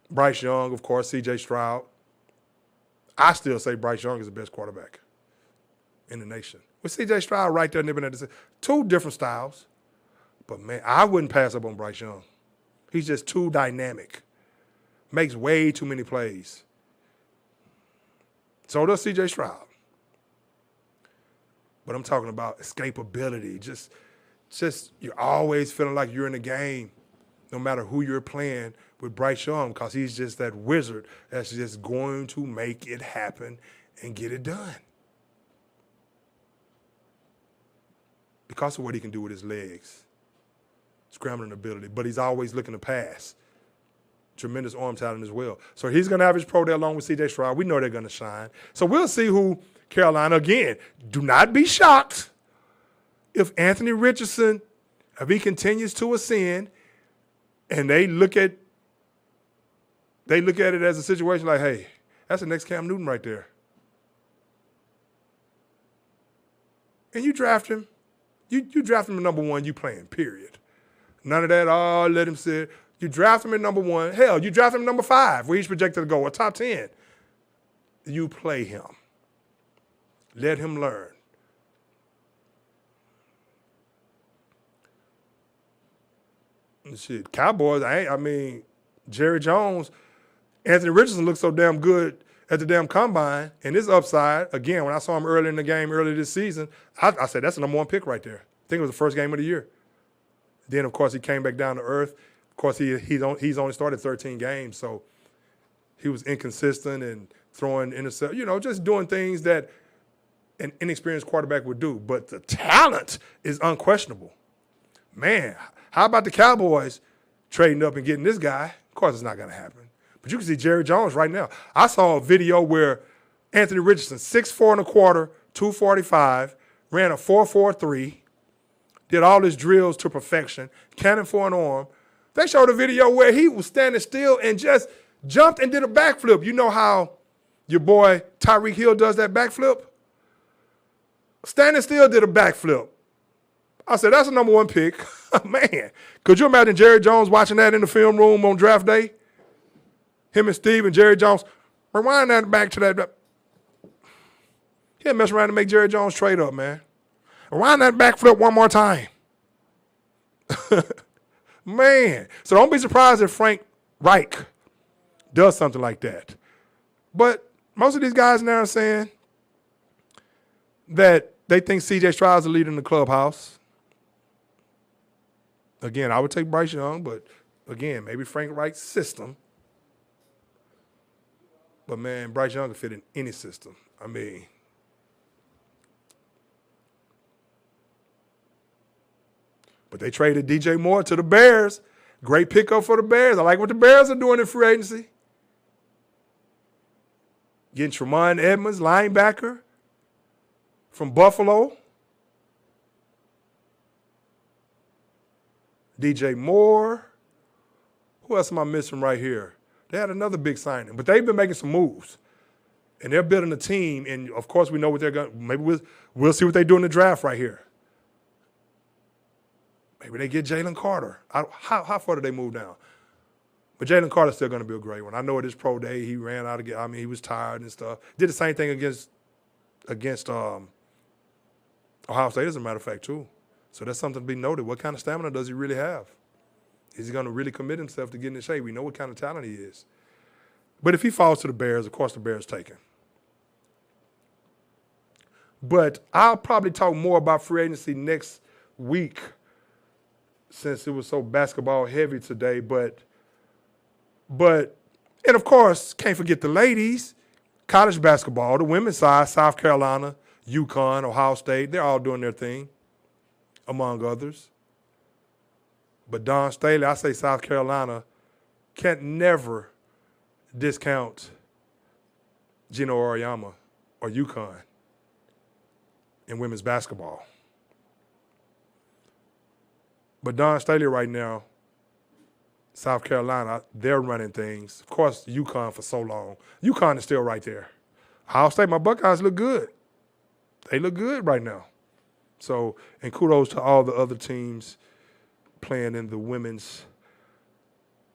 [SPEAKER 1] Bryce Young, of course, C.J. Stroud. I still say Bryce Young is the best quarterback in the nation. With C.J. Stroud right there nipping at the 2 different styles. But, man, I wouldn't pass up on Bryce Young. He's just too dynamic. Makes way too many plays. So does C.J. Stroud. But I'm talking about escapability. Just you're always feeling like you're in the game, no matter who you're playing with Bryce Young, because he's just that wizard that's just going to make it happen and get it done. Because of what he can do with his legs. Scrambling ability, but he's always looking to pass. Tremendous arm talent as well. So he's going to have his pro day along with C.J. Stroud. We know they're going to shine. So we'll see who Carolina, again, do not be shocked if Anthony Richardson, if he continues to ascend and they look at it as a situation like, hey, that's the next Cam Newton right there. And you draft him. You draft him at number 1, you playing, period. None of that, let him sit. You draft him at number 1. Hell, you draft him at number 5, where he's projected to go, or top 10. You play him. Let him learn. And shit, Cowboys, I mean, Jerry Jones, Anthony Richardson looked so damn good at the damn combine, and his upside, again, when I saw him early in the game, early this season, I said, that's the number 1 pick right there. I think it was the first game of the year. Then, of course, he came back down to earth. Of course, he's only started 13 games, so he was inconsistent and throwing intercept, just doing things that an inexperienced quarterback would do. But the talent is unquestionable. Man, how about the Cowboys trading up and getting this guy? Of course, it's not going to happen. But you can see Jerry Jones right now. I saw a video where Anthony Richardson, 6'4" and a quarter, 245, ran a 4.43. Did all his drills to perfection, cannon for an arm. They showed a video where he was standing still and just jumped and did a backflip. You know how your boy Tyreek Hill does that backflip? Standing still did a backflip. I said, that's a number 1 pick. Man, could you imagine Jerry Jones watching that in the film room on draft day? Him and Steve and Jerry Jones, rewind that back to that. He'll mess around and make Jerry Jones trade up, man. Rewind that backflip one more time. Man. So don't be surprised if Frank Reich does something like that. But most of these guys now are saying that they think C.J. Stroud's the leader in the clubhouse. Again, I would take Bryce Young, but Again, maybe Frank Reich's system. But, man, Bryce Young can fit in any system. I mean, but they traded DJ Moore to the Bears. Great pickup for the Bears. I like what the Bears are doing in free agency. Getting Tremont Edmonds, linebacker from Buffalo. DJ Moore. Who else am I missing right here? They had another big signing, but they've been making some moves. And they're building a team, and, of course, we know what they're going to – maybe we'll see what they do in the draft right here. Maybe they get Jalen Carter. How far did they move down? But Jalen Carter's still going to be a great one. I know at his pro day he ran out of – I mean, he was tired and stuff. Did the same thing against Ohio State, as a matter of fact, too. So that's something to be noted. What kind of stamina does he really have? Is he going to really commit himself to getting in shape? We know what kind of talent he is. But if he falls to the Bears, of course the Bears take him. But I'll probably talk more about free agency next week since it was so basketball heavy today. But and of course, can't forget the ladies. College basketball, the women's side, South Carolina, UConn, Ohio State, they're all doing their thing, among others. But Dawn Staley, I say South Carolina, can't never discount Gino Auriemma or UConn in women's basketball. But Dawn Staley right now, South Carolina, they're running things. Of course, UConn for so long. UConn is still right there. Ohio State, my Buckeyes look good. They look good right now. So, and kudos to all the other teams playing in the women's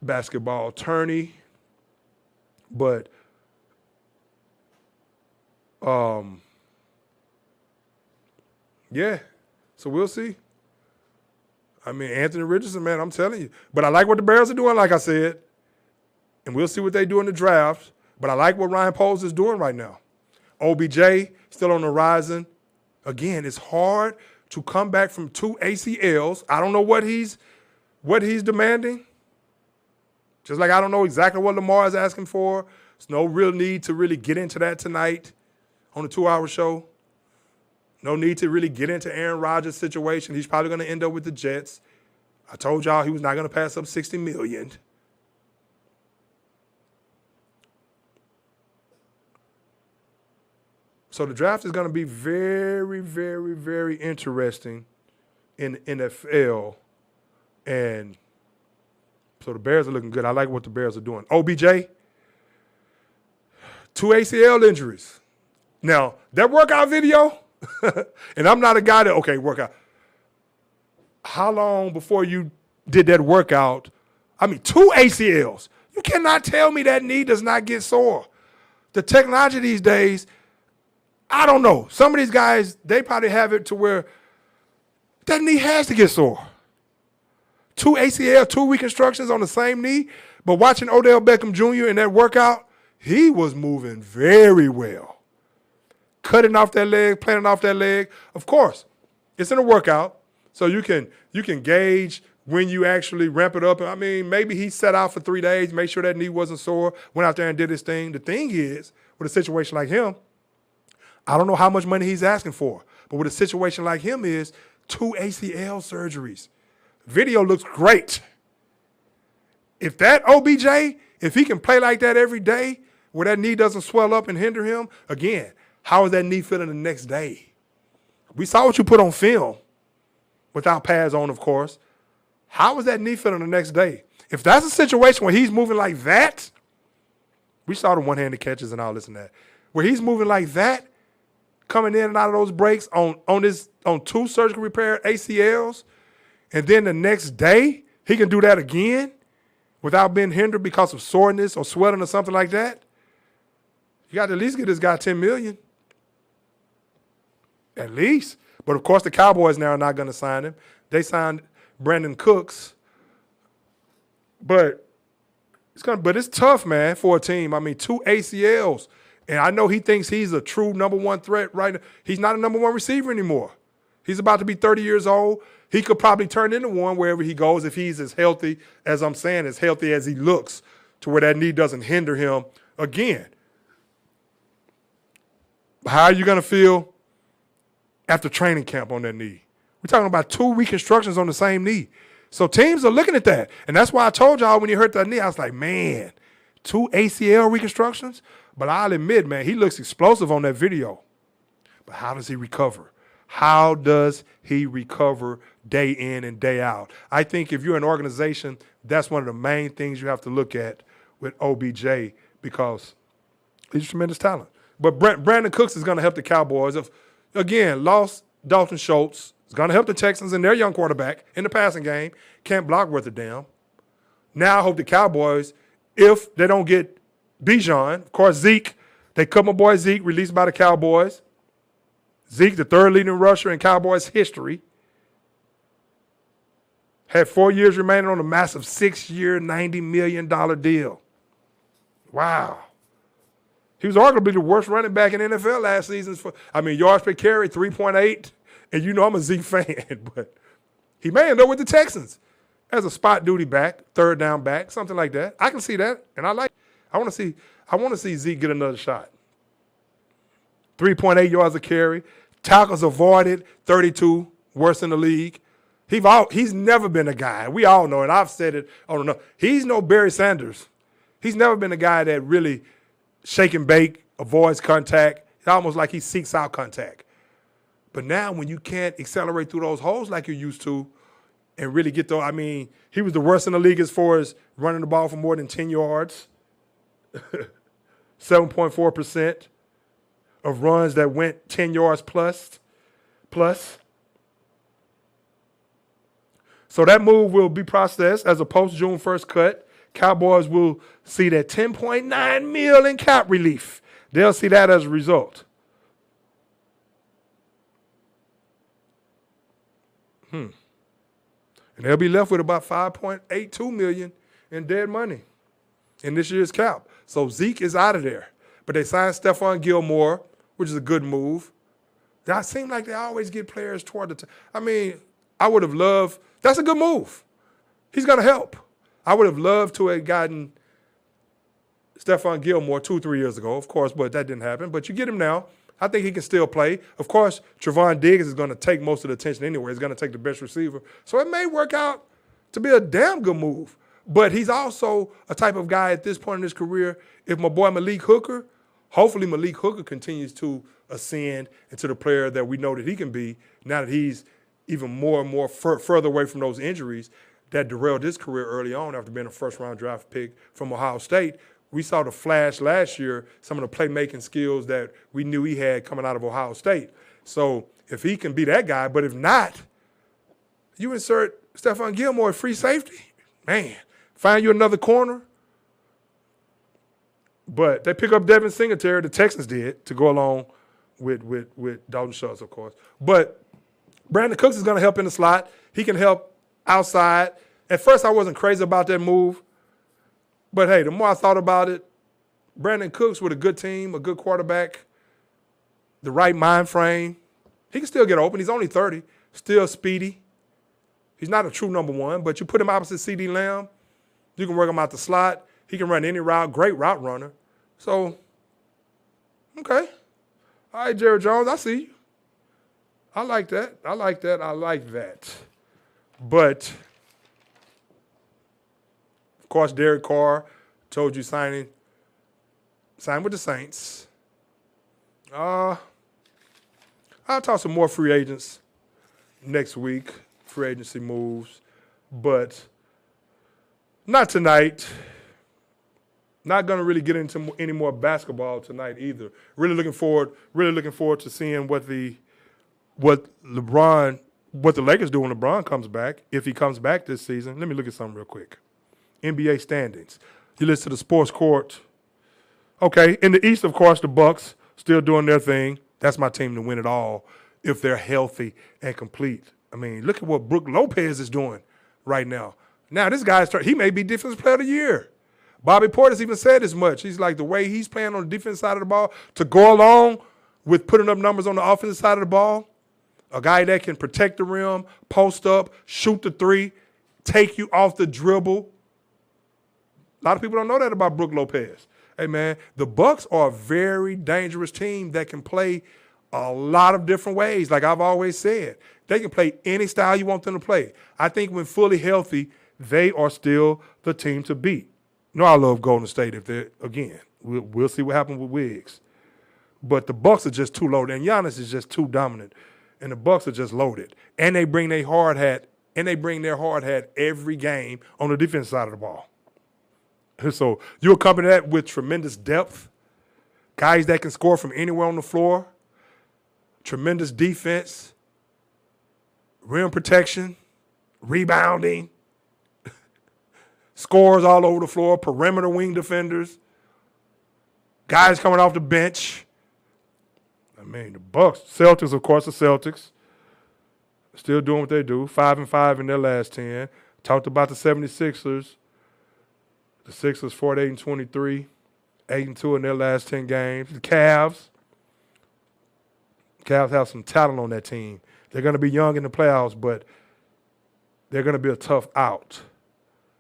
[SPEAKER 1] basketball tourney. But yeah, so we'll see. I mean, Anthony Richardson, man, I'm telling you. But I like what the Bears are doing, like I said. And we'll see what they do in the draft. But I like what Ryan Poles is doing right now. OBJ still on the horizon. Again, it's hard to come back from 2 ACLs. I don't know what he's demanding. Just like I don't know exactly what Lamar is asking for. There's no real need to really get into that tonight on the 2-hour show. No need to really get into Aaron Rodgers' situation. He's probably going to end up with the Jets. I told y'all he was not going to pass up $60 million. So the draft is going to be very, very, very interesting in the NFL. And so the Bears are looking good. I like what the Bears are doing. OBJ, 2 ACL injuries. Now, that workout video, and I'm not a guy that, workout. How long before you did that workout? I mean, 2 ACLs. You cannot tell me that knee does not get sore. The technology these days, I don't know. Some of these guys, they probably have it to where that knee has to get sore. 2 ACL, 2 reconstructions on the same knee. But watching Odell Beckham Jr. in that workout, he was moving very well. Cutting off that leg, planting off that leg. Of course, it's in a workout, so you can gauge when you actually ramp it up. I mean, maybe he sat out for 3 days, made sure that knee wasn't sore, went out there and did his thing. The thing is, with a situation like him, I don't know how much money he's asking for, but with a situation like him is 2 ACL surgeries. Video looks great. If that OBJ, if he can play like that every day, where that knee doesn't swell up and hinder him, again, how is that knee feeling the next day? We saw what you put on film, without pads on, of course. How is that knee feeling the next day? If that's a situation where he's moving like that, we saw the one-handed catches and all this and that, where he's moving like that, coming in and out of those breaks on 2 surgical repair ACLs, and then the next day he can do that again without being hindered because of soreness or swelling or something like that. You got to at least get this guy $10 million. At least. But of course the Cowboys now are not going to sign him. They signed Brandon Cooks. But it's tough, man, for a team. I mean, 2 ACLs. And I know he thinks he's a true number 1 threat right now. He's not a number 1 receiver anymore. He's about to be 30 years old. He could probably turn into one wherever he goes if he's as healthy, as I'm saying, as healthy as he looks, to where that knee doesn't hinder him again. How are you going to feel after training camp on that knee? We're talking about 2 reconstructions on the same knee. So teams are looking at that. And that's why I told y'all when he hurt that knee, I was like, man, 2 ACL reconstructions? But I'll admit, man, he looks explosive on that video. But how does he recover? How does he recover day in and day out? I think if you're an organization, that's one of the main things you have to look at with OBJ, because he's a tremendous talent. But Brandon Cooks is going to help the Cowboys. Again, lost Dalton Schultz. It's going to help the Texans and their young quarterback in the passing game. Can't block worth a damn. Now I hope the Cowboys, if they don't get Bijan, of course, Zeke, they cut my boy Zeke, released by the Cowboys. Zeke, the third leading rusher in Cowboys history, had 4 years remaining on a massive 6-year, $90 million deal. Wow. He was arguably the worst running back in the NFL last season. Yards per carry, 3.8. And you know I'm a Zeke fan, but he may end up with the Texans as a spot duty back, third down back, something like that. I can see that, and I want to see Zeke get another shot. 3.8 yards a carry, tackles avoided, 32, worst in the league. He's never been a guy. We all know it. I've said it. I don't know. He's no Barry Sanders. He's never been a guy that really shake and bake, avoids contact. It's almost like he seeks out contact. But now when you can't accelerate through those holes like you used to and really get those, he was the worst in the league as far as running the ball for more than 10 yards. 7.4% of runs that went 10 yards plus. So that move will be processed as a post-June 1st cut. Cowboys will see that $10.9 million in cap relief. They'll see that as a result. And they'll be left with about $5.82 million in dead money in this year's cap. So Zeke is out of there. But they signed Stephon Gilmore, which is a good move. That seems like they always get players toward the I would have loved – that's a good move. He's going to help. I would have loved to have gotten Stephon Gilmore 2-3 years ago, of course, but that didn't happen. But you get him now. I think he can still play. Of course, Trevon Diggs is going to take most of the attention anyway. He's going to take the best receiver. So it may work out to be a damn good move. But he's also a type of guy at this point in his career, if my boy Malik Hooker, hopefully Malik Hooker continues to ascend into the player that we know that he can be now that he's even more and more further away from those injuries that derailed his career early on after being a first-round draft pick from Ohio State. We saw the flash last year, some of the playmaking skills that we knew he had coming out of Ohio State. So if he can be that guy, but if not, you insert Stephon Gilmore at free safety. Man, find you another corner. But they pick up Devin Singletary, the Texans did, to go along with Dalton Schultz, of course. But Brandon Cooks is going to help in the slot. He can help outside. At first, I wasn't crazy about that move. But, hey, the more I thought about it, Brandon Cooks with a good team, a good quarterback, the right mind frame, he can still get open. He's only 30, still speedy. He's not a true number one, but you put him opposite CeeDee Lamb, you can work him out the slot. He can run any route, great route runner. So, okay. All right, Jerry Jones, I see you. I like that. But, of course, Derek Carr told you sign with the Saints. I'll talk some more free agents next week, free agency moves, but not tonight. Not going to really get into any more basketball tonight either. Really looking forward to seeing what the Lakers do when LeBron comes back, if he comes back this season. Let me look at something real quick. NBA standings. You listen to the Sports Court. Okay, in the East, of course, the Bucks still doing their thing. That's my team to win it all if they're healthy and complete. Look at what Brook Lopez is doing right now. Now, this guy's he may be Defensive Player of the Year. Bobby Portis even said as much. He's like, the way he's playing on the defensive side of the ball to go along with putting up numbers on the offensive side of the ball, A guy that can protect the rim, post up, shoot the three, take you off the dribble. A lot of people don't know that about Brook Lopez. Hey, man, the Bucks are a very dangerous team that can play a lot of different ways. Like I've always said, they can play any style you want them to play. I think when fully healthy, they are still the team to beat. You know, I love Golden State if they're, again, we'll see what happens with Wiggs. But the Bucks are just too loaded, and Giannis is just too dominant, and the Bucks are just loaded. And they bring their hard hat, every game on the defense side of the ball. So you accompany that with tremendous depth, guys that can score from anywhere on the floor, tremendous defense, rim protection, rebounding, scores all over the floor, perimeter wing defenders, guys coming off the bench. I mean, the Bucks, Celtics, of course, the Celtics, still doing what they do, 5-5 in their last 10. Talked about the 76ers. The Sixers 48-23, 8-2 in their last 10 games. The Cavs have some talent on that team. They're going to be young in the playoffs, but they're going to be a tough out.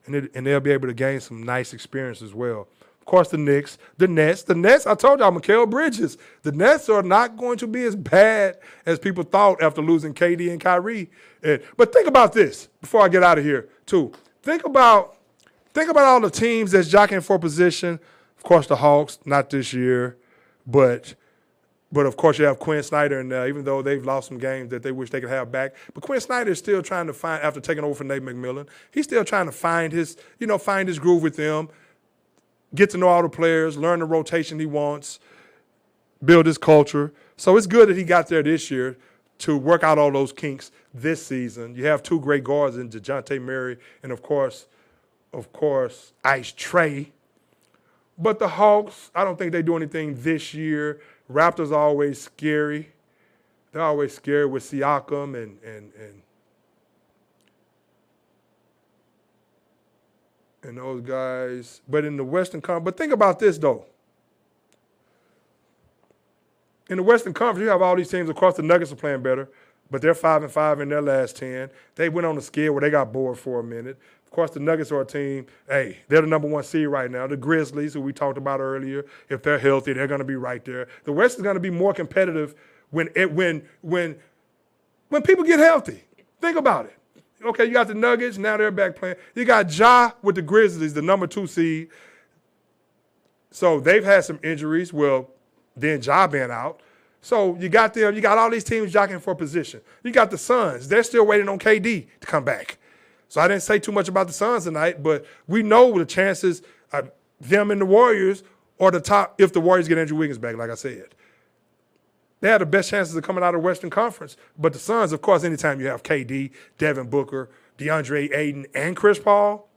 [SPEAKER 1] And they'll be able to gain some nice experience as well. Of course, the Knicks, the Nets, I told y'all, Mikal Bridges, the Nets are not going to be as bad as people thought after losing KD and Kyrie. But think about this before I get out of here, too. Think about all the teams that's jockeying for position. Of course, the Hawks, not this year, but of course you have Quinn Snyder, and even though they've lost some games that they wish they could have back, but Quinn Snyder is still trying to find, after taking over for Nate McMillan, he's still trying to find his groove with them, get to know all the players, learn the rotation he wants, build his culture. So it's good that he got there this year to work out all those kinks this season. You have two great guards in DeJounte Murray and, of course, Ice Trae. But the Hawks, I don't think they do anything this year. Raptors are always scary. They're always scary with Siakam and those guys. But in the Western Conference, but think about this, though. In the Western Conference, you have all these teams. Of course, the Nuggets are playing better, but they're 5-5 in their last 10. They went on a skid where they got bored for a minute. Of course, the Nuggets are a team, hey, they're the number one seed right now. The Grizzlies, who we talked about earlier, if they're healthy, they're going to be right there. The West is going to be more competitive when people get healthy. Think about it. Okay, you got the Nuggets, now they're back playing. You got Ja with the Grizzlies, the number 2 seed. So they've had some injuries. Well, then Ja been out. So you got them, you got all these teams jockeying for position. You got the Suns. They're still waiting on KD to come back. So I didn't say too much about the Suns tonight, but we know the chances of them and the Warriors are the top if the Warriors get Andrew Wiggins back, like I said. They have the best chances of coming out of the Western Conference. But the Suns, of course, anytime you have KD, Devin Booker, DeAndre Ayton, and Chris Paul,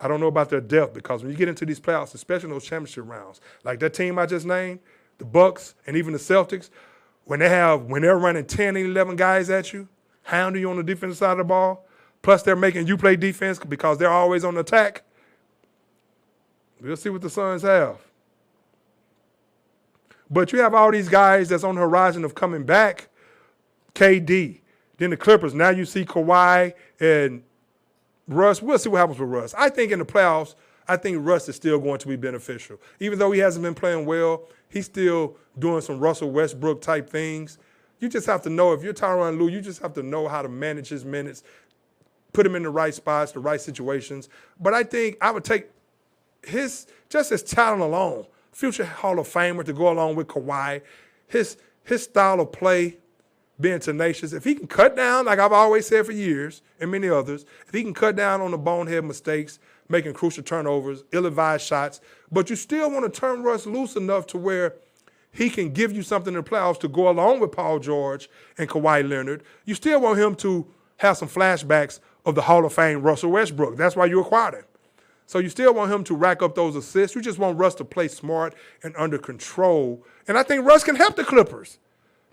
[SPEAKER 1] I don't know about their depth, because when you get into these playoffs, especially in those championship rounds, like that team I just named, the Bucks and even the Celtics, when they're running 10 and 11 guys at you, hounding you on the defensive side of the ball, plus they're making you play defense because they're always on the attack, we'll see what the Suns have. But you have all these guys that's on the horizon of coming back, KD, then the Clippers. Now you see Kawhi and Russ. We'll see what happens with Russ. I think in the playoffs, I think Russ is still going to be beneficial. Even though he hasn't been playing well, he's still doing some Russell Westbrook type things. You just have to know, if you're Tyronn Lue, you just have to know how to manage his minutes, put him in the right spots, the right situations. But I think I would take his talent alone, future Hall of Famer to go along with Kawhi, his style of play, being tenacious. If he can cut down, like I've always said for years, and many others, if he can cut down on the bonehead mistakes, making crucial turnovers, ill-advised shots, but you still want to turn Russ loose enough to where he can give you something in the playoffs to go along with Paul George and Kawhi Leonard. You still want him to have some flashbacks of the Hall of Fame Russell Westbrook. That's why you acquired him. So you still want him to rack up those assists. You just want Russ to play smart and under control. And I think Russ can help the Clippers.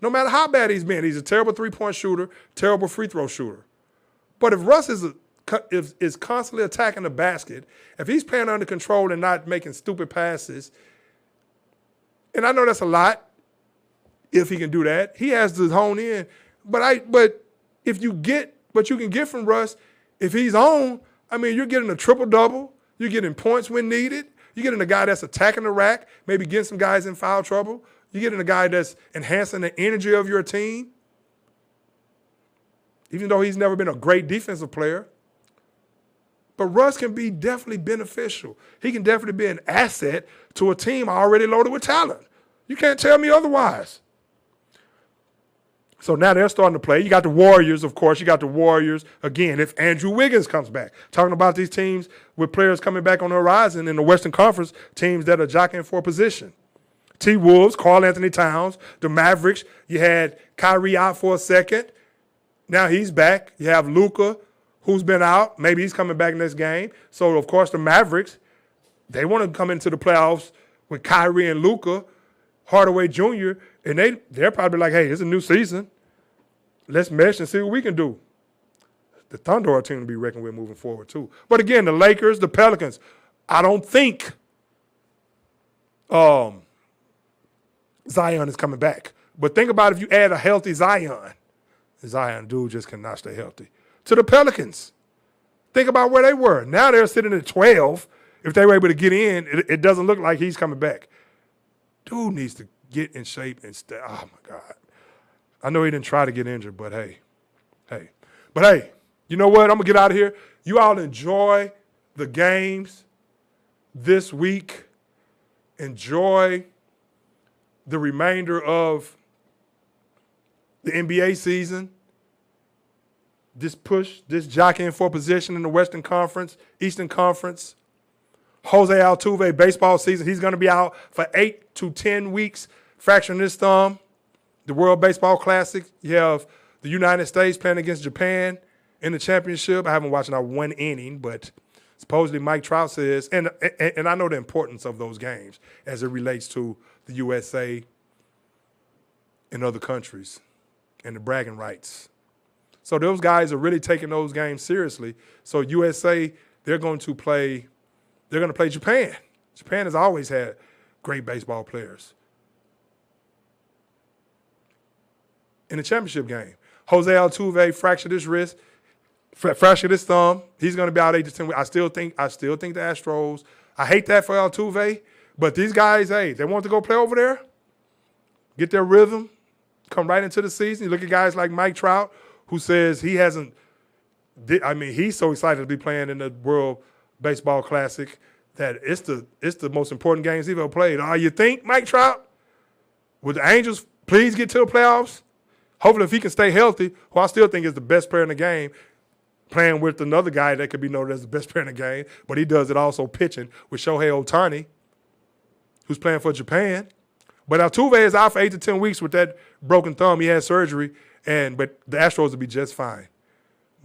[SPEAKER 1] No matter how bad he's been, he's a terrible three-point shooter, terrible free throw shooter. But if Russ is constantly attacking the basket, if he's playing under control and not making stupid passes, and I know that's a lot, if he can do that. He has to hone in. But if you get what you can get from Russ, if he's on, I mean, you're getting a triple-double. You're getting points when needed. You're getting a guy that's attacking the rack, maybe getting some guys in foul trouble. You're getting a guy that's enhancing the energy of your team, even though he's never been a great defensive player. But Russ can be definitely beneficial. He can definitely be an asset to a team already loaded with talent. You can't tell me otherwise. So now they're starting to play. You got the Warriors, of course. You got the Warriors, again, if Andrew Wiggins comes back. Talking about these teams with players coming back on the horizon in the Western Conference, teams that are jockeying for position. T-Wolves, Karl-Anthony Towns, the Mavericks. You had Kyrie out for a second. Now he's back. You have Luka, who's been out. Maybe he's coming back in this game. So, of course, the Mavericks, they want to come into the playoffs with Kyrie and Luka, Hardaway Jr., and they're probably like, hey, it's a new season. Let's mesh and see what we can do. The Thunder are a team to be reckoned with moving forward, too. But, again, the Lakers, the Pelicans, I don't think Zion is coming back. But think about if you add a healthy Zion. Zion, dude, just cannot stay healthy. To the Pelicans. Think about where they were. Now they're sitting at 12. If they were able to get in, it doesn't look like he's coming back. Dude needs to get in shape and stay. Oh, my God. I know he didn't try to get injured, but hey. But hey, you know what? I'm going to get out of here. You all enjoy the games this week. Enjoy the remainder of the NBA season. This push, this jockeying for position in the Western Conference, Eastern Conference. Jose Altuve, baseball season, he's going to be out for 8 to 10 weeks, fracturing his thumb. The World Baseball Classic, you have the United States playing against Japan in the championship. I haven't watched not one inning, but supposedly Mike Trout says, and I know the importance of those games as it relates to the USA and other countries and the bragging rights. So those guys are really taking those games seriously. So USA, they're going to play Japan. Japan has always had great baseball players. In the championship game, Jose Altuve fractured his wrist, fractured his thumb. He's going to be out 8 to 10 weeks. I still think the Astros. I hate that for Altuve, but these guys, hey, they want to go play over there, get their rhythm, come right into the season. You look at guys like Mike Trout, who says he hasn't. I mean, he's so excited to be playing in the World Baseball Classic that it's the most important games he's ever played. You think, Mike Trout? Would the Angels please get to the playoffs? Hopefully, if he can stay healthy, who I still think is the best player in the game, playing with another guy that could be noted as the best player in the game, but he does it also pitching with Shohei Ohtani, who's playing for Japan. But Altuve is out for 8 to 10 weeks with that broken thumb. He had surgery, but the Astros will be just fine.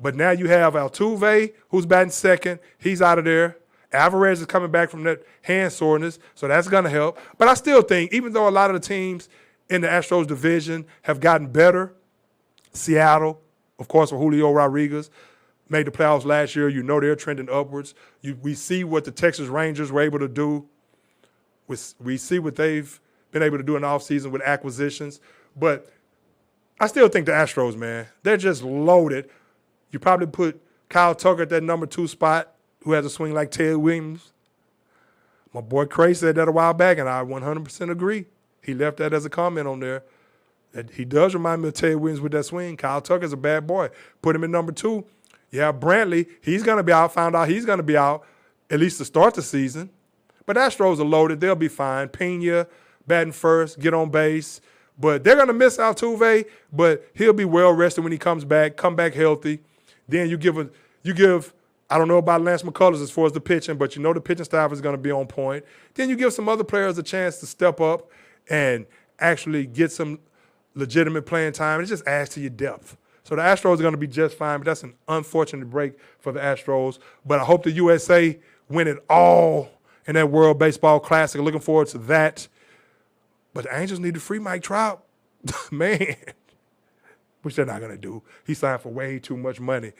[SPEAKER 1] But now you have Altuve, who's batting second. He's out of there. Alvarez is coming back from that hand soreness, so that's going to help. But I still think, even though a lot of the teams in the Astros division have gotten better, Seattle, of course, with Julio Rodriguez, made the playoffs last year. You know they're trending upwards. We see what the Texas Rangers were able to do. We see what they've been able to do in the offseason with acquisitions. But I still think the Astros, man, they're just loaded. You probably put Kyle Tucker at that number 2 spot, who has a swing like Ted Williams. My boy Cray said that a while back, and I 100% agree. He left that as a comment on there. That he does remind me of Ted Williams with that swing. Kyle Tucker's a bad boy. Put him in number 2. Yeah, Brantley, he's going to be out. Found out he's going to be out at least to start the season. But Astros are loaded. They'll be fine. Pena batting first, get on base. But they're going to miss Altuve, but he'll be well rested when he comes back, come back healthy. Then you give I don't know about Lance McCullers as far as the pitching, but you know the pitching staff is going to be on point. Then you give some other players a chance to step up and actually get some legitimate playing time. It just adds to your depth. So the Astros are going to be just fine, but that's an unfortunate break for the Astros. But I hope the USA win it all in that World Baseball Classic. Looking forward to that. But the Angels need to free Mike Trout. Man, which they're not going to do. He signed for way too much money.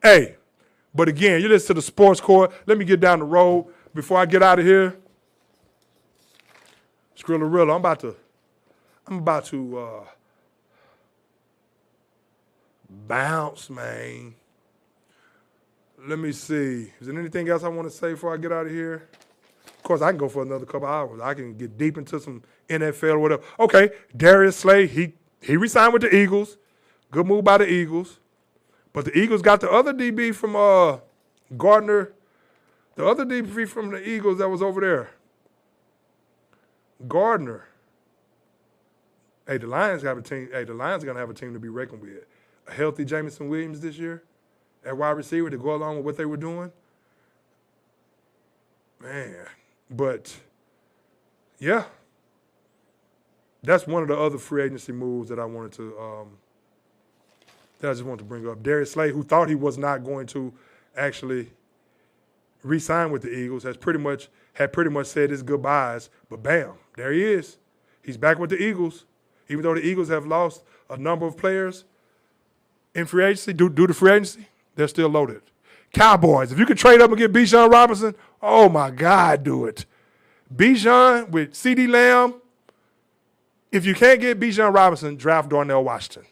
[SPEAKER 1] Hey, but again, you listen to the Sports Court. Let me get down the road before I get out of here. Skrilla-Rilla, I'm about to bounce, man. Let me see. Is there anything else I want to say before I get out of here? Of course, I can go for another couple hours. I can get deep into some NFL or whatever. Okay, Darius Slay, he re-signed with the Eagles. Good move by the Eagles. But the Eagles got the other DB from Gardner. The other DB from the Eagles that was over there. Gardner. Hey, the Lions have a team. Hey, the Lions are going to have a team to be reckoned with. A healthy Jameson Williams this year at wide receiver to go along with what they were doing. Man. But, yeah. That's one of the other free agency moves that I wanted to that I just wanted to bring up. Darius Slay, who thought he was not going to actually re-sign with the Eagles, had pretty much said his goodbyes, but bam, there he is. He's back with the Eagles. Even though the Eagles have lost a number of players in free agency, due to free agency, they're still loaded. Cowboys, if you could trade up and get Bijan Robinson, oh my God, do it. Bijan with CeeDee Lamb. If you can't get Bijan Robinson, draft Darnell Washington.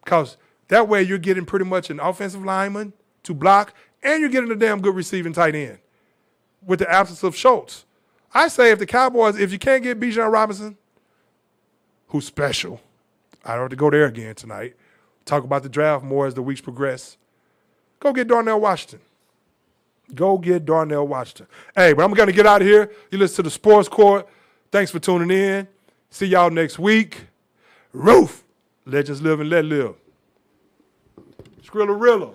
[SPEAKER 1] Because that way you're getting pretty much an offensive lineman to block, and you're getting a damn good receiving tight end with the absence of Schultz. I say if the Cowboys, if you can't get Bijan Robinson, who's special, I don't have to go there again tonight. Talk about the draft more as the weeks progress. Go get Darnell Washington. Go get Darnell Washington. Hey, but I'm going to get out of here. You listen to the Sports Court. Thanks for tuning in. See y'all next week. Roof. Legends live and let live. Skrilla Rilla.